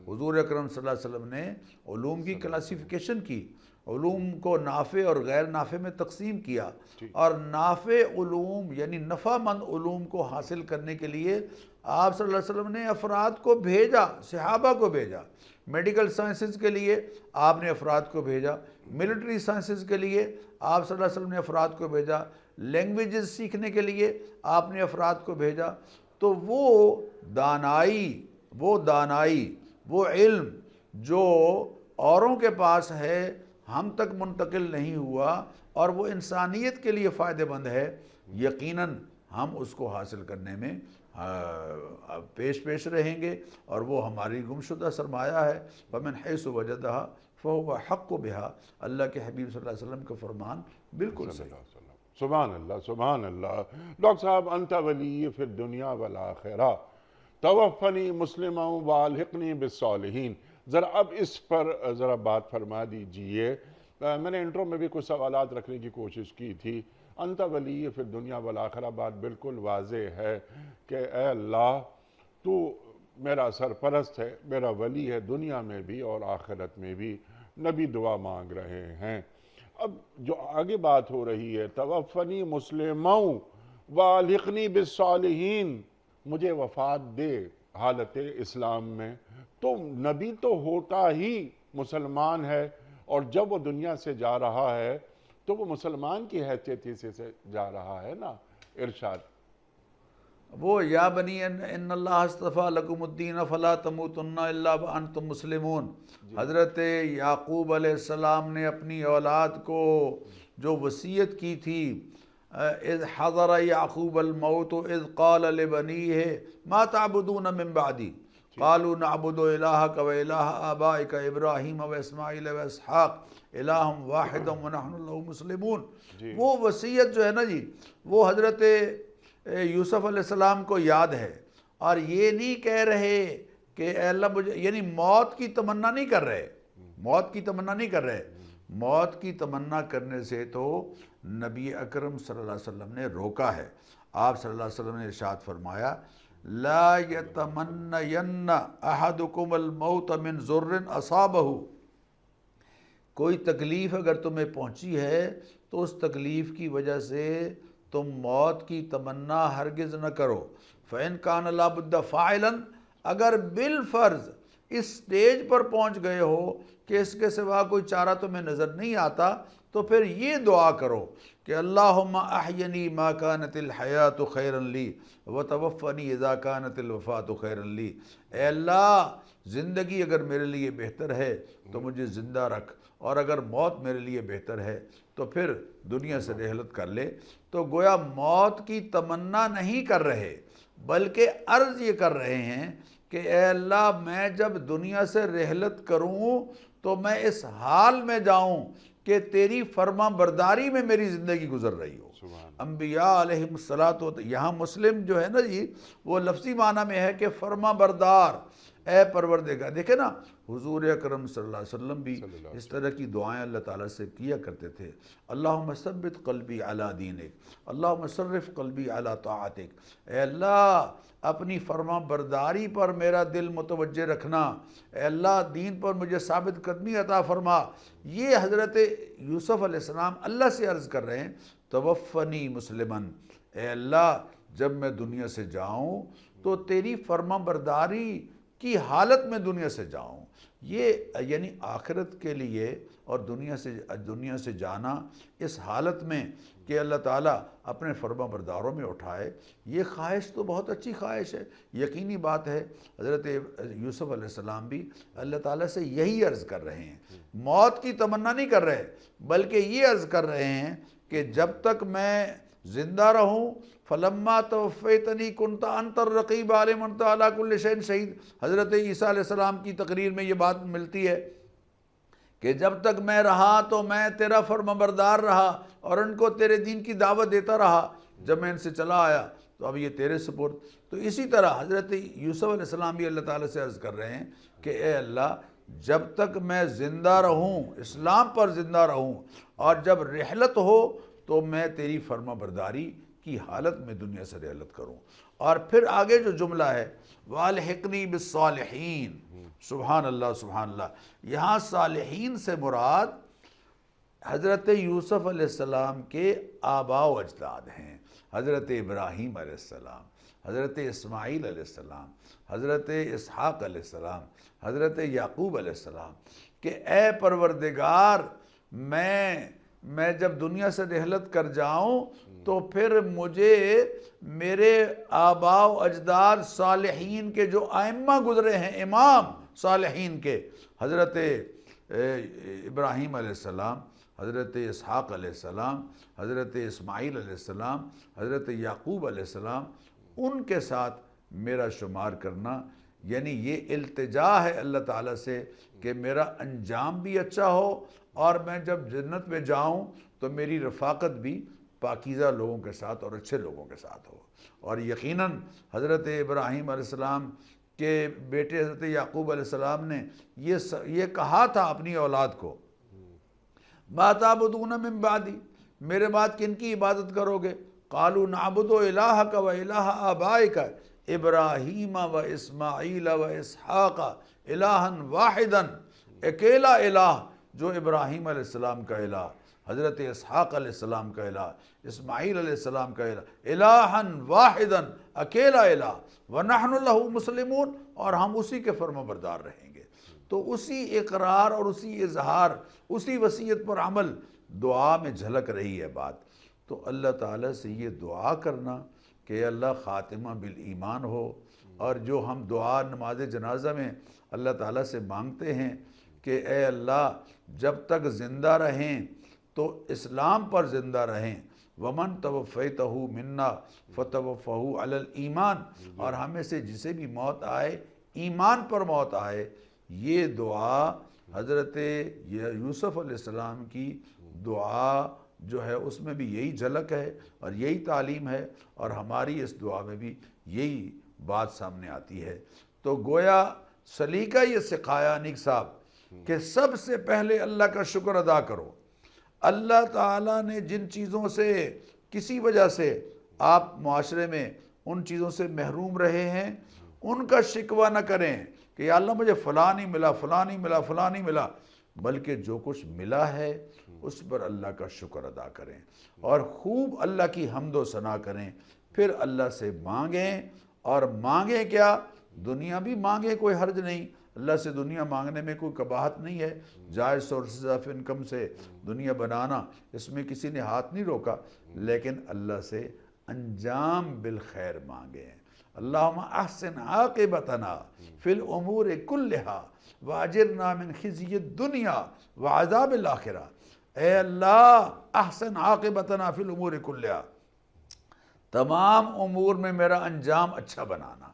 حضور اکرم صلی اللہ علیہ وسلم نے علوم کی کلاسیفیکیشن کی، علوم کو نافع اور غیر نافع میں تقسیم کیا، اور نافع علوم یعنی نفع مند علوم کو حاصل کرنے کے لیے آپ صلی اللہ علیہ وسلم نے افراد کو بھیجا، صحابہ کو بھیجا۔ میڈیکل سائنسز کے لیے آپ نے افراد کو بھیجا، ملٹری سائنسز کے لیے آپ صلی اللہ علیہ وسلم نے افراد کو بھیجا، لینگویجز سیکھنے کے لیے آپ نے افراد کو بھیجا۔ تو وہ دانائی وہ علم جو اوروں کے پاس ہے ہم تک منتقل نہیں ہوا اور وہ انسانیت کے لیے فائدہ مند ہے، یقیناً ہم اس کو حاصل کرنے میں پیش رہیں گے، اور وہ ہماری گمشدہ سرمایہ ہے۔ فَمِنْ حَيْثُ وَجَدَهَا فَهُوَ حَقُّ بِهَا۔ اللہ کے حبیب صلی اللہ علیہ وسلم کا فرمان بالکل صحیح۔ سبحان اللہ، سبحان اللہ۔ ڈاکٹر صاحب، انت ولی فی الدنیا والآخرہ توفنی مسلما والحقنی بالصالحین، ذرا اب اس پر ذرا بات فرما دیجئے۔ میں نے انٹرو میں بھی کچھ سوالات رکھنے کی کوشش کی تھی۔ انت ولی فی الدنیا والآخرہ بات بالکل واضح ہے کہ اے اللہ تو میرا سرپرست ہے، میرا ولی ہے، دنیا میں بھی اور آخرت میں بھی۔ نبی دعا مانگ رہے ہیں۔ اب جو آگے بات ہو رہی ہے توفنی مسلموں والحقنی بالصالحین، مجھے وفات دے حالت اسلام میں، تو نبی تو ہوتا ہی مسلمان ہے، اور جب وہ دنیا سے جا رہا ہے تو وہ مسلمان کی حیثیت سے جا رہا ہے نا۔ ارشاد وہ یا بنی ان اللہ اصطفیٰ لکم الدین فلا تموتن الا وانتم مسلمون۔ حضرت یعقوب علیہ السلام نے اپنی اولاد کو جو وصیت کی تھی، اذ حضر یعقوب الموت اذ قال لبنیہ ما تعبدون من بعدی قالوا نعبد الہک و الہ آبائک ابراہیم و اسماعیل و اسحاق الہ واحد ونحن له مسلمون۔ وہ وصیت جو ہے نا جی، وہ حضرت یوسف علیہ السلام کو یاد ہے، اور یہ نہیں کہہ رہے کہ اے اللہ مجھے، یعنی موت کی تمنا نہیں کر رہے، موت کی تمنا نہیں کر رہے۔ موت کی تمنا کرنے سے تو نبی اکرم صلی اللہ علیہ وسلم نے روکا ہے۔ آپ صلی اللہ علیہ وسلم نے ارشاد فرمایا لا یتمنین احدکم الموت من ضر اصابہ، کوئی تکلیف اگر تمہیں پہنچی ہے تو اس تکلیف کی وجہ سے تم موت کی تمنا ہرگز نہ کرو۔ فَإِنْ كَانَ لَا بُدَّ فَاعِلًا، اگر بالفرض اس سٹیج پر پہنچ گئے ہو کہ اس کے سوا کوئی چارہ تمہیں نظر نہیں آتا، تو پھر یہ دعا کرو کہ اللہم احینی ما کانت الحیات خیرا لی وتوفنی اذا کانت الوفات خیرا لی۔ اے اللہ، زندگی اگر میرے لیے بہتر ہے تو مجھے زندہ رکھ، اور اگر موت میرے لیے بہتر ہے تو پھر دنیا سے رحلت کر لے۔ تو گویا موت کی تمنا نہیں کر رہے، بلکہ عرض یہ کر رہے ہیں کہ اے اللہ، میں جب دنیا سے رحلت کروں تو میں اس حال میں جاؤں کہ تیری فرما برداری میں میری زندگی گزر رہی ہو۔ انبیاء علیہم الصلاۃ، یہاں مسلم جو ہے نا جی، وہ لفظی معنی میں ہے کہ فرما بردار۔ اے پروردگار. دیکھیں نا حضور اکرم صلی اللہ علیہ وسلم بھی اس طرح کی دعائیں اللہ تعالیٰ سے کیا کرتے تھے. اللہم ثبت قلبی علی دینک، اللہم صرف قلبی علی طاعتک. اے اللہ اپنی فرما برداری پر میرا دل متوجہ رکھنا، اے اللہ دین پر مجھے ثابت قدمی عطا فرما. یہ حضرت یوسف علیہ السلام اللہ سے عرض کر رہے ہیں توفنی مسلمن، اے اللہ جب میں دنیا سے جاؤں تو تیری فرما برداری کی حالت میں دنیا سے جاؤں. یہ یعنی آخرت کے لیے اور دنیا سے جانا اس حالت میں کہ اللہ تعالیٰ اپنے فرما برداروں میں اٹھائے، یہ خواہش تو بہت اچھی خواہش ہے. یقینی بات ہے حضرت یوسف علیہ السلام بھی اللہ تعالیٰ سے یہی عرض کر رہے ہیں. موت کی تمنا نہیں کر رہے بلکہ یہ عرض کر رہے ہیں کہ جب تک میں زندہ رہوں فلما توفیتنی کنت انت الرقیب علی من انت علی کل شیء شہید. حضرت عیسیٰ علیہ السلام کی تقریر میں یہ بات ملتی ہے کہ جب تک میں رہا تو میں تیرا فرمانبردار رہا اور ان کو تیرے دین کی دعوت دیتا رہا. جب میں ان سے چلا آیا تو اب یہ تیرے سپرد. تو اسی طرح حضرت یوسف علیہ السلام بھی اللہ تعالیٰ سے عرض کر رہے ہیں کہ اے اللہ جب تک میں زندہ رہوں، اسلام پر زندہ رہوں، اور جب رحلت ہو تو میں تیری فرما برداری کی حالت میں دنیا سے رحلت کروں. اور پھر آگے جو جملہ ہے وَالْحِقْنِي بِالصَّالِحِينَ، سبحان اللہ سبحان اللہ. یہاں صالحین سے مراد حضرت یوسف علیہ السلام کے آباء و اجداد ہیں. حضرت ابراہیم علیہ السلام، حضرت اسماعیل علیہ السلام، حضرت اسحاق علیہ السلام، حضرت یعقوب علیہ السلام. کہ اے پروردگار میں جب دنیا سے رحلت کر جاؤں تو پھر مجھے میرے آباء و اجداد صالحین کے جو ائمہ گزرے ہیں، امام صالحین کے، حضرت ابراہیم علیہ السلام، حضرت اسحاق علیہ السلام، حضرت اسماعیل علیہ السلام، حضرت یعقوب علیہ السلام، ان کے ساتھ میرا شمار کرنا. یعنی یہ التجا ہے اللہ تعالیٰ سے کہ میرا انجام بھی اچھا ہو اور میں جب جنت میں جاؤں تو میری رفاقت بھی پاکیزہ لوگوں کے ساتھ اور اچھے لوگوں کے ساتھ ہو. اور یقیناً حضرت ابراہیم علیہ السلام کے بیٹے حضرت یعقوب علیہ السلام نے یہ کہا تھا اپنی اولاد کو ما تعبدون من بعدی، میرے بعد کن کی عبادت کرو گے؟ قالوا نعبد الہک و الہ آبائک ابراہیم و اسماعیل و اسحاق الہا واحدا. اکیلا الہ جو ابراہیم علیہ السلام کا الہ، حضرت اسحاق علیہ السلام کا الہ، اسماعیل علیہ السلام کا الہ، الہا واحدا، اکیلا الہ، ونحن لہ مسلمون، اور ہم اسی کے فرما بردار رہیں گے. تو اسی اقرار اور اسی اظہار، اسی وصیت پر عمل دعا میں جھلک رہی ہے بات. تو اللہ تعالیٰ سے یہ دعا کرنا کہ اللہ خاتمہ بالایمان ہو. اور جو ہم دعا نماز جنازہ میں اللہ تعالیٰ سے مانگتے ہیں کہ اے اللہ جب تک زندہ رہیں تو اسلام پر زندہ رہیں، وَمَن تَوَفَّيْتَهُ مِنَّا فَتَوَفَّهُ عَلَى الْإِيمَانِ، اور ہمیں سے جسے بھی موت آئے ایمان پر موت آئے. یہ دعا حضرت یوسف علیہ السلام کی دعا جو ہے اس میں بھی یہی جھلک ہے اور یہی تعلیم ہے، اور ہماری اس دعا میں بھی یہی بات سامنے آتی ہے. تو گویا سلیقہ یہ سکھایا نیک صاحب کہ سب سے پہلے اللہ کا شکر ادا کرو. اللہ تعالیٰ نے جن چیزوں سے کسی وجہ سے آپ معاشرے میں ان چیزوں سے محروم رہے ہیں ان کا شکوہ نہ کریں کہ یا اللہ مجھے فلاں نہیں ملا، فلاں نہیں ملا، فلاں نہیں ملا، بلکہ جو کچھ ملا ہے اس پر اللہ کا شکر ادا کریں اور خوب اللہ کی حمد و ثنا کریں. پھر اللہ سے مانگیں، اور مانگیں کیا؟ دنیا بھی مانگیں، کوئی حرج نہیں. اللہ سے دنیا مانگنے میں کوئی قباحت نہیں ہے. جائز سورسز آف انکم سے دنیا بنانا، اس میں کسی نے ہاتھ نہیں روکا، لیکن اللہ سے انجام بالخیر مانگیں. اللہم احسن عاقبتنا فی الامور کلہا واجرنا من خزی الدنیا وعذاب الاخرہ. اے اللہ احسن عاقبتنا فی الامور کلہا، تمام امور میں میرا انجام اچھا بنانا،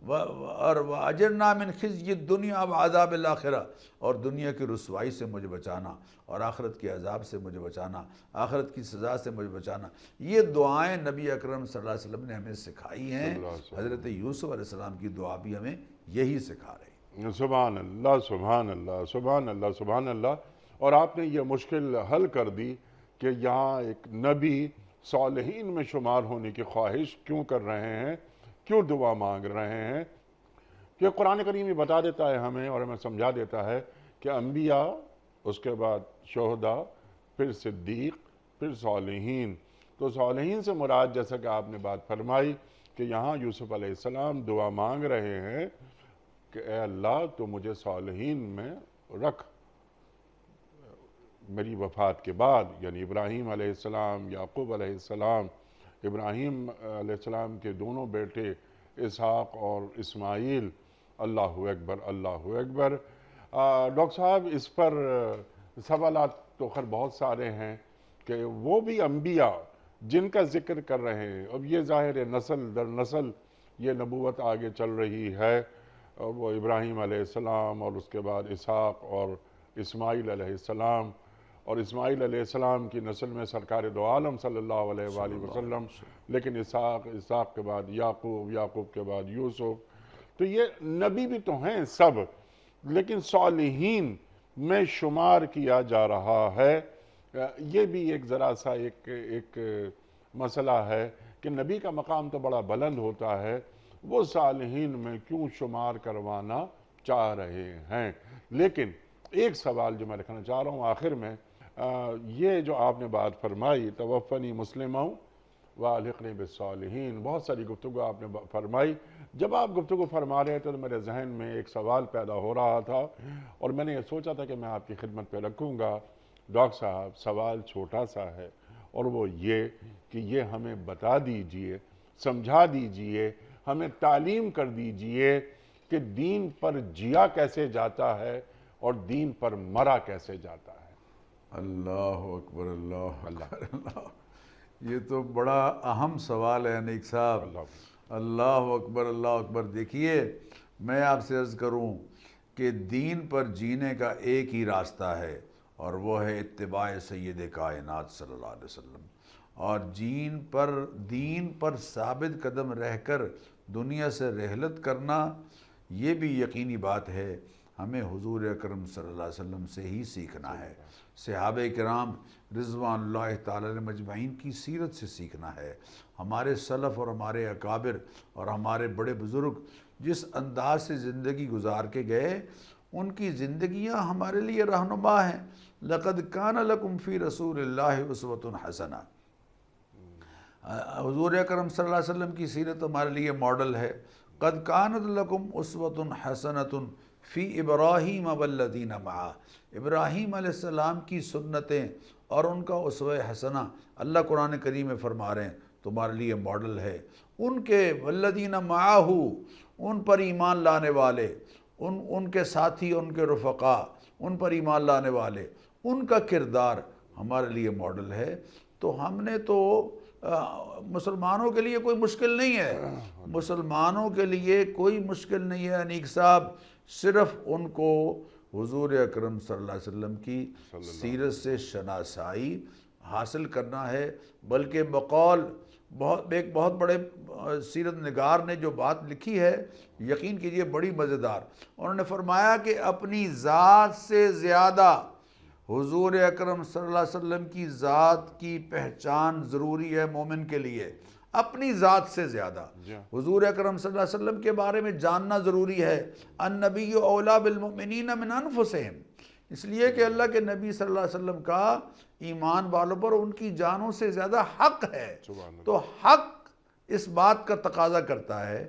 اور واجرنا من خزی الدنیا وعذاب الاخرہ، اور دنیا کی رسوائی سے مجھے بچانا اور آخرت کے عذاب سے مجھے بچانا، آخرت کی سزا سے مجھے بچانا. یہ دعائیں نبی اکرم صلی اللہ علیہ وسلم نے ہمیں سکھائی ہیں. حضرت یوسف علیہ السلام کی دعا بھی ہمیں یہی سکھا رہی. سبحان اللہ سبحان اللہ سبحان اللہ سبحان اللہ. اور آپ نے یہ مشکل حل کر دی کہ یہاں ایک نبی صالحین میں شمار ہونے کی خواہش کیوں کر رہے ہیں، کیوں دعا مانگ رہے ہیں. کہ قرآن کریم یہ بتا دیتا ہے ہمیں اور ہمیں سمجھا دیتا ہے کہ انبیاء، اس کے بعد شہداء، پھر صدیق، پھر صالحین. تو صالحین سے مراد جیسا کہ آپ نے بات فرمائی کہ یہاں یوسف علیہ السلام دعا مانگ رہے ہیں کہ اے اللہ تو مجھے صالحین میں رکھ میری وفات کے بعد. یعنی ابراہیم علیہ السلام، یعقوب علیہ السلام، ابراہیم علیہ السلام کے دونوں بیٹے اسحاق اور اسماعیل. اللہ اکبر اللہ اکبر. ڈاکٹر صاحب اس پر سوالات تو خیر بہت سارے ہیں کہ وہ بھی انبیاء جن کا ذکر کر رہے ہیں. اب یہ ظاہر ہے نسل در نسل یہ نبوت آگے چل رہی ہے. وہ ابراہیم علیہ السلام اور اس کے بعد اسحاق اور اسماعیل علیہ السلام، اور اسماعیل علیہ السلام کی نسل میں سرکار دو عالم صلی اللہ علیہ وآلہ وسلم. لیکن اسحاق کے بعد یعقوب، یعقوب کے بعد یوسف. تو یہ نبی بھی تو ہیں سب، لیکن صالحین میں شمار کیا جا رہا ہے. یہ بھی ایک ذرا سا ایک مسئلہ ہے کہ نبی کا مقام تو بڑا بلند ہوتا ہے، وہ صالحین میں کیوں شمار کروانا چاہ رہے ہیں. لیکن ایک سوال جو میں رکھنا چاہ رہا ہوں آخر میں، یہ جو آپ نے بات فرمائی توفنی مسلموں والحقنی بالصالحین، بہت ساری گفتگو آپ نے فرمائی. جب آپ گفتگو فرما رہے تھے تو میرے ذہن میں ایک سوال پیدا ہو رہا تھا اور میں نے یہ سوچا تھا کہ میں آپ کی خدمت پہ رکھوں گا. ڈاکٹر صاحب سوال چھوٹا سا ہے اور وہ یہ کہ یہ ہمیں بتا دیجئے، سمجھا دیجئے، ہمیں تعلیم کر دیجئے کہ دین پر جیا کیسے جاتا ہے اور دین پر مرا کیسے جاتا ہے. اللہ اکبر اللہ اکبر اللہ. یہ تو بڑا اہم سوال ہے انیک صاحب. اللہ اکبر اللہ اکبر. دیکھیے میں آپ سے عرض کروں کہ دین پر جینے کا ایک ہی راستہ ہے اور وہ ہے اتباع سید کائنات صلی اللہ علیہ وسلم. اور دین پر ثابت قدم رہ کر دنیا سے رحلت کرنا یہ بھی یقینی بات ہے. ہمیں حضور اکرم صلی اللہ علیہ وسلم سے ہی سیکھنا ہے، صحابہ کرام رضوان اللہ تعالی علیہم مجمعین کی سیرت سے سیکھنا ہے. ہمارے سلف اور ہمارے اکابر اور ہمارے بڑے بزرگ جس انداز سے زندگی گزار کے گئے ان کی زندگیاں ہمارے لیے رہنما ہیں. لقد کان لکم فی رسول اللہ اسوۃ حسنہ. حضور اکرم صلی اللہ علیہ وسلم کی سیرت ہمارے لیے ماڈل ہے. قد کانت لکم اسوۃ حسنۃ فی ابراہیم والذین معہ. ابراہیم علیہ السلام کی سنتیں اور ان کا اسوہ حسنہ اللہ قرآن کریم میں فرما رہے ہیں تمہارے لیے ماڈل ہے. ان کے والذین معہ، ان پر ایمان لانے والے، ان کے ساتھی، ان کے رفقا، ان پر ایمان لانے والے، ان کا کردار ہمارے لیے ماڈل ہے. تو ہم نے تو مسلمانوں کے لیے کوئی مشکل نہیں ہے، مسلمانوں کے لیے کوئی مشکل نہیں ہے انیک صاحب. صرف ان کو حضور اکرم صلی اللہ علیہ وسلم کی سیرت سے شناسائی حاصل کرنا ہے. بلکہ بقول ایک بہت بڑے سیرت نگار نے جو بات لکھی ہے یقین کیجئے بڑی مزیدار. انہوں نے فرمایا کہ اپنی ذات سے زیادہ حضور اکرم صلی اللہ علیہ وسلم کی ذات کی پہچان ضروری ہے مومن کے لیے، اپنی ذات سے زیادہ. حضور اکرم صلی اللہ علیہ وسلم کے بارے میں جاننا ضروری ہے. النبی اولیٰ بالمؤمنین من انفسہم، اس لیے کہ اللہ کے نبی صلی اللہ علیہ وسلم کا ایمان والوں پر ان کی جانوں سے زیادہ حق ہے. تو حق اس بات کا تقاضا کرتا ہے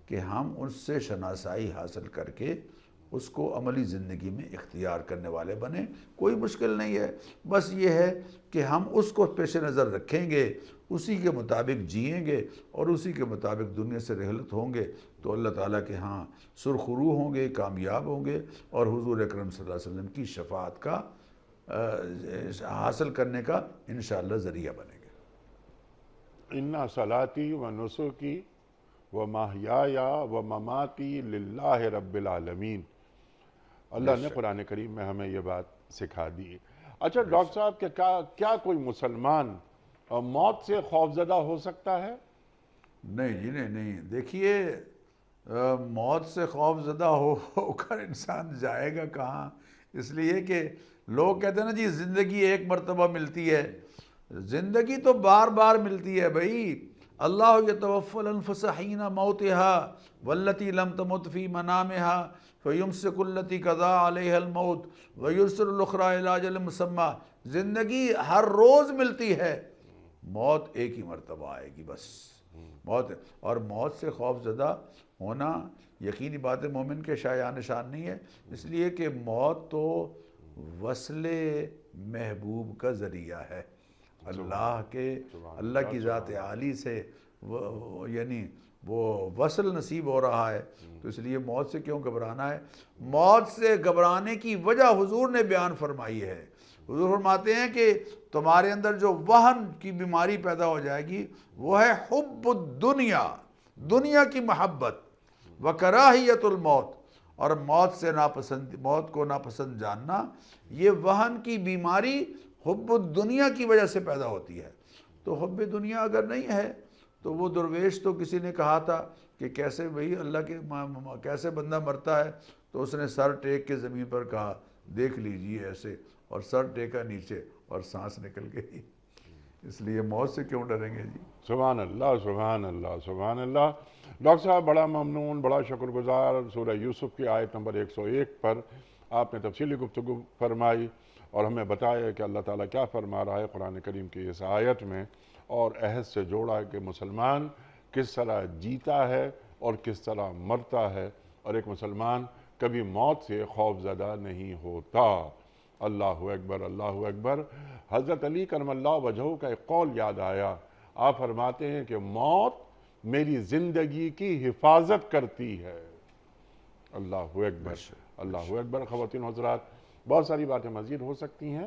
کہ ہم اس سے شناسائی حاصل کر کے اس کو عملی زندگی میں اختیار کرنے والے بنیں. کوئی مشکل نہیں ہے، بس یہ ہے کہ ہم اس کو پیش نظر رکھیں گے، اسی کے مطابق جئیں گے اور اسی کے مطابق دنیا سے رحلت ہوں گے تو اللہ تعالیٰ کے ہاں سرخرو ہوں گے، کامیاب ہوں گے اور حضور اکرم صلی اللہ علیہ وسلم کی شفاعت کا حاصل کرنے کا انشاءاللہ ذریعہ بنے گے. اِنَّ صَلَاتِي وَنُسُكِي وَمَحْيَايَ وَمَمَاتِي لِلَّهِ رَبِّ الْعَالَمِينَ. اللہ نے قرآن کریم میں ہمیں یہ بات سکھا دی. اچھا ڈاکٹر صاحب کہ کیا کوئی مسلمان موت سے خوفزدہ ہو سکتا ہے؟ نہیں جی نہیں. دیکھیے موت سے خوف زدہ ہو کر انسان جائے گا کہاں؟ اس لیے کہ لوگ کہتے ہیں نا جی زندگی ایک مرتبہ ملتی ہے، زندگی تو بار بار ملتی ہے بھائی۔ اللہ یتوفی الانفس حین موتها والتی لم تمت فی منامها فیمسک التی قضا علیہ الموت ویرسل الاخری الی اجل مسمى۔ زندگی ہر روز ملتی ہے، موت ایک ہی مرتبہ آئے گی بس۔ موت، اور موت سے خوف زدہ ہونا یقینی بات ہے مومن کے شایان نشان نہیں ہے، اس لیے کہ موت تو وصل محبوب کا ذریعہ ہے، اللہ کے، اللہ کی ذات عالی سے یعنی وہ وصل نصیب ہو رہا ہے، تو اس لیے موت سے کیوں گھبرانا ہے؟ موت سے گھبرانے کی وجہ حضور نے بیان فرمائی ہے۔ حضور فرماتے ہیں کہ تمہارے اندر جو وہن کی بیماری پیدا ہو جائے گی وہ ہے حب الدنیا، دنیا کی محبت، وکراہیت الموت، اور موت سے ناپسند، موت کو ناپسند جاننا، یہ وہن کی بیماری حب الدنیا کی وجہ سے پیدا ہوتی ہے۔ تو حب دنیا اگر نہیں ہے تو وہ درویش، تو کسی نے کہا تھا کہ کیسے بھئی اللہ کے کیسے بندہ مرتا ہے، تو اس نے سر ٹیک کے زمین پر کہا دیکھ لیجئے ایسے، اور سر ٹیکا نیچے اور سانس نکل گئی۔ اس لیے موت سے کیوں ڈریں گے جی؟ سبحان اللہ، سبحان اللہ، سبحان اللہ۔ ڈاکٹر صاحب بڑا ممنون، بڑا شکر گزار، سورہ یوسف کی آیت نمبر 101 پر آپ نے تفصیلی گفتگو فرمائی اور ہمیں بتایا کہ اللہ تعالیٰ کیا فرما رہا ہے قرآن کریم کی اس آیت میں، اور عہد سے جوڑا کہ مسلمان کس طرح جیتا ہے اور کس طرح مرتا ہے، اور ایک مسلمان کبھی موت سے خوف زدہ نہیں ہوتا۔ اللہ اکبر، اللہ اکبر۔ حضرت علی کرم اللہ وجہہ کا ایک قول یاد آیا، آپ فرماتے ہیں کہ موت میری زندگی کی حفاظت کرتی ہے۔ اللہ اکبر، اللہ اکبر۔ خواتین حضرات، بہت ساری باتیں مزید ہو سکتی ہیں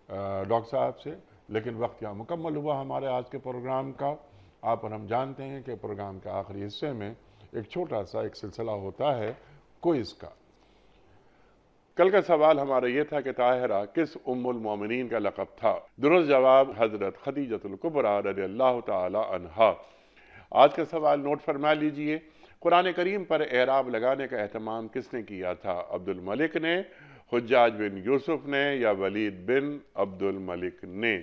ڈاکٹر صاحب سے، لیکن وقت یہاں مکمل ہوا ہمارے آج کے پروگرام کا۔ آپ اور ہم جانتے ہیں کہ پروگرام کے آخری حصے میں ایک چھوٹا سا ایک سلسلہ ہوتا ہے کوئز کا۔ کل کا سوال ہمارا یہ تھا کہ طاہرہ کس ام المومنین کا لقب تھا؟ درست جواب حضرت خدیجۃ الکبریٰ رضی اللہ تعالی عنہا۔ آج کا سوال نوٹ فرما لیجئے، قرآن کریم پر اعراب لگانے کا اہتمام کس نے کیا تھا؟ عبد الملک نے، حجاج بن یوسف نے، یا ولید بن عبد الملک نے؟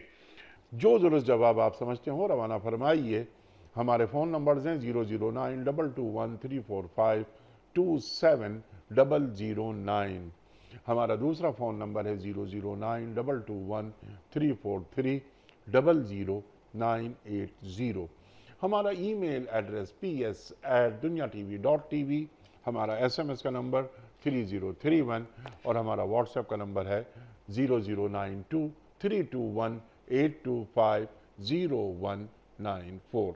جو درست جواب آپ سمجھتے ہو روانہ فرمائیے۔ ہمارے فون نمبرز ہیں 00922134527 ہمارا دوسرا فون نمبر ہے 0092213433980۔ ہمارا ای میل ایڈریس ps@duniatv.tv، ہمارا SMS کا نمبر 3031، اور ہمارا واٹس ایپ کا نمبر ہے 00923218250194۔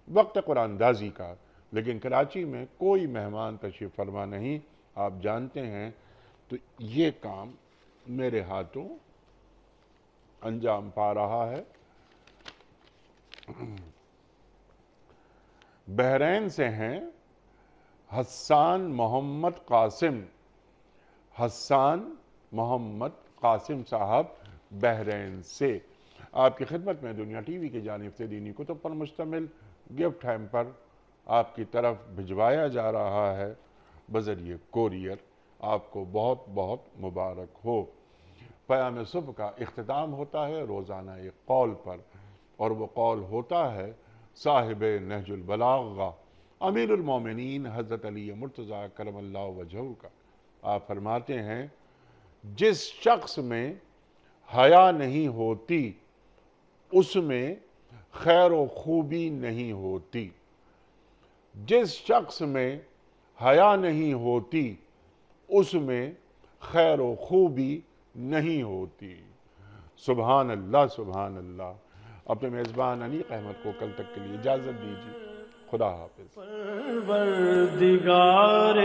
وقت قرآن اندازی کا، لیکن کراچی میں کوئی مہمان تشریف فرما نہیں، آپ جانتے ہیں، تو یہ کام میرے ہاتھوں انجام پا رہا ہے۔ بحرین سے ہیں حسان محمد قاسم، حسان محمد قاسم صاحب بحرین سے۔ آپ کی خدمت میں دنیا ٹی وی کی جانب سے دینی کتب پر مشتمل گفٹ ہیمپر آپ کی طرف بھجوایا جا رہا ہے بذریعہ کوریئر۔ آپ کو بہت بہت مبارک ہو۔ پیام صبح کا اختتام ہوتا ہے روزانہ ایک قول پر، اور وہ قول ہوتا ہے صاحب نہج البلاغہ امیر المومنین حضرت علی مرتضیٰ کرم اللہ وجہہ کا۔ آپ فرماتے ہیں جس شخص میں حیا نہیں ہوتی اس میں خیر و خوبی نہیں ہوتی، جس شخص میں حیا نہیں ہوتی اس میں خیر و خوبی نہیں ہوتی۔ سبحان اللہ، سبحان اللہ۔ اپنے میزبان انیق احمد کو کل تک کے لیے اجازت دیجیے۔ خدا حافظ۔ پروردگار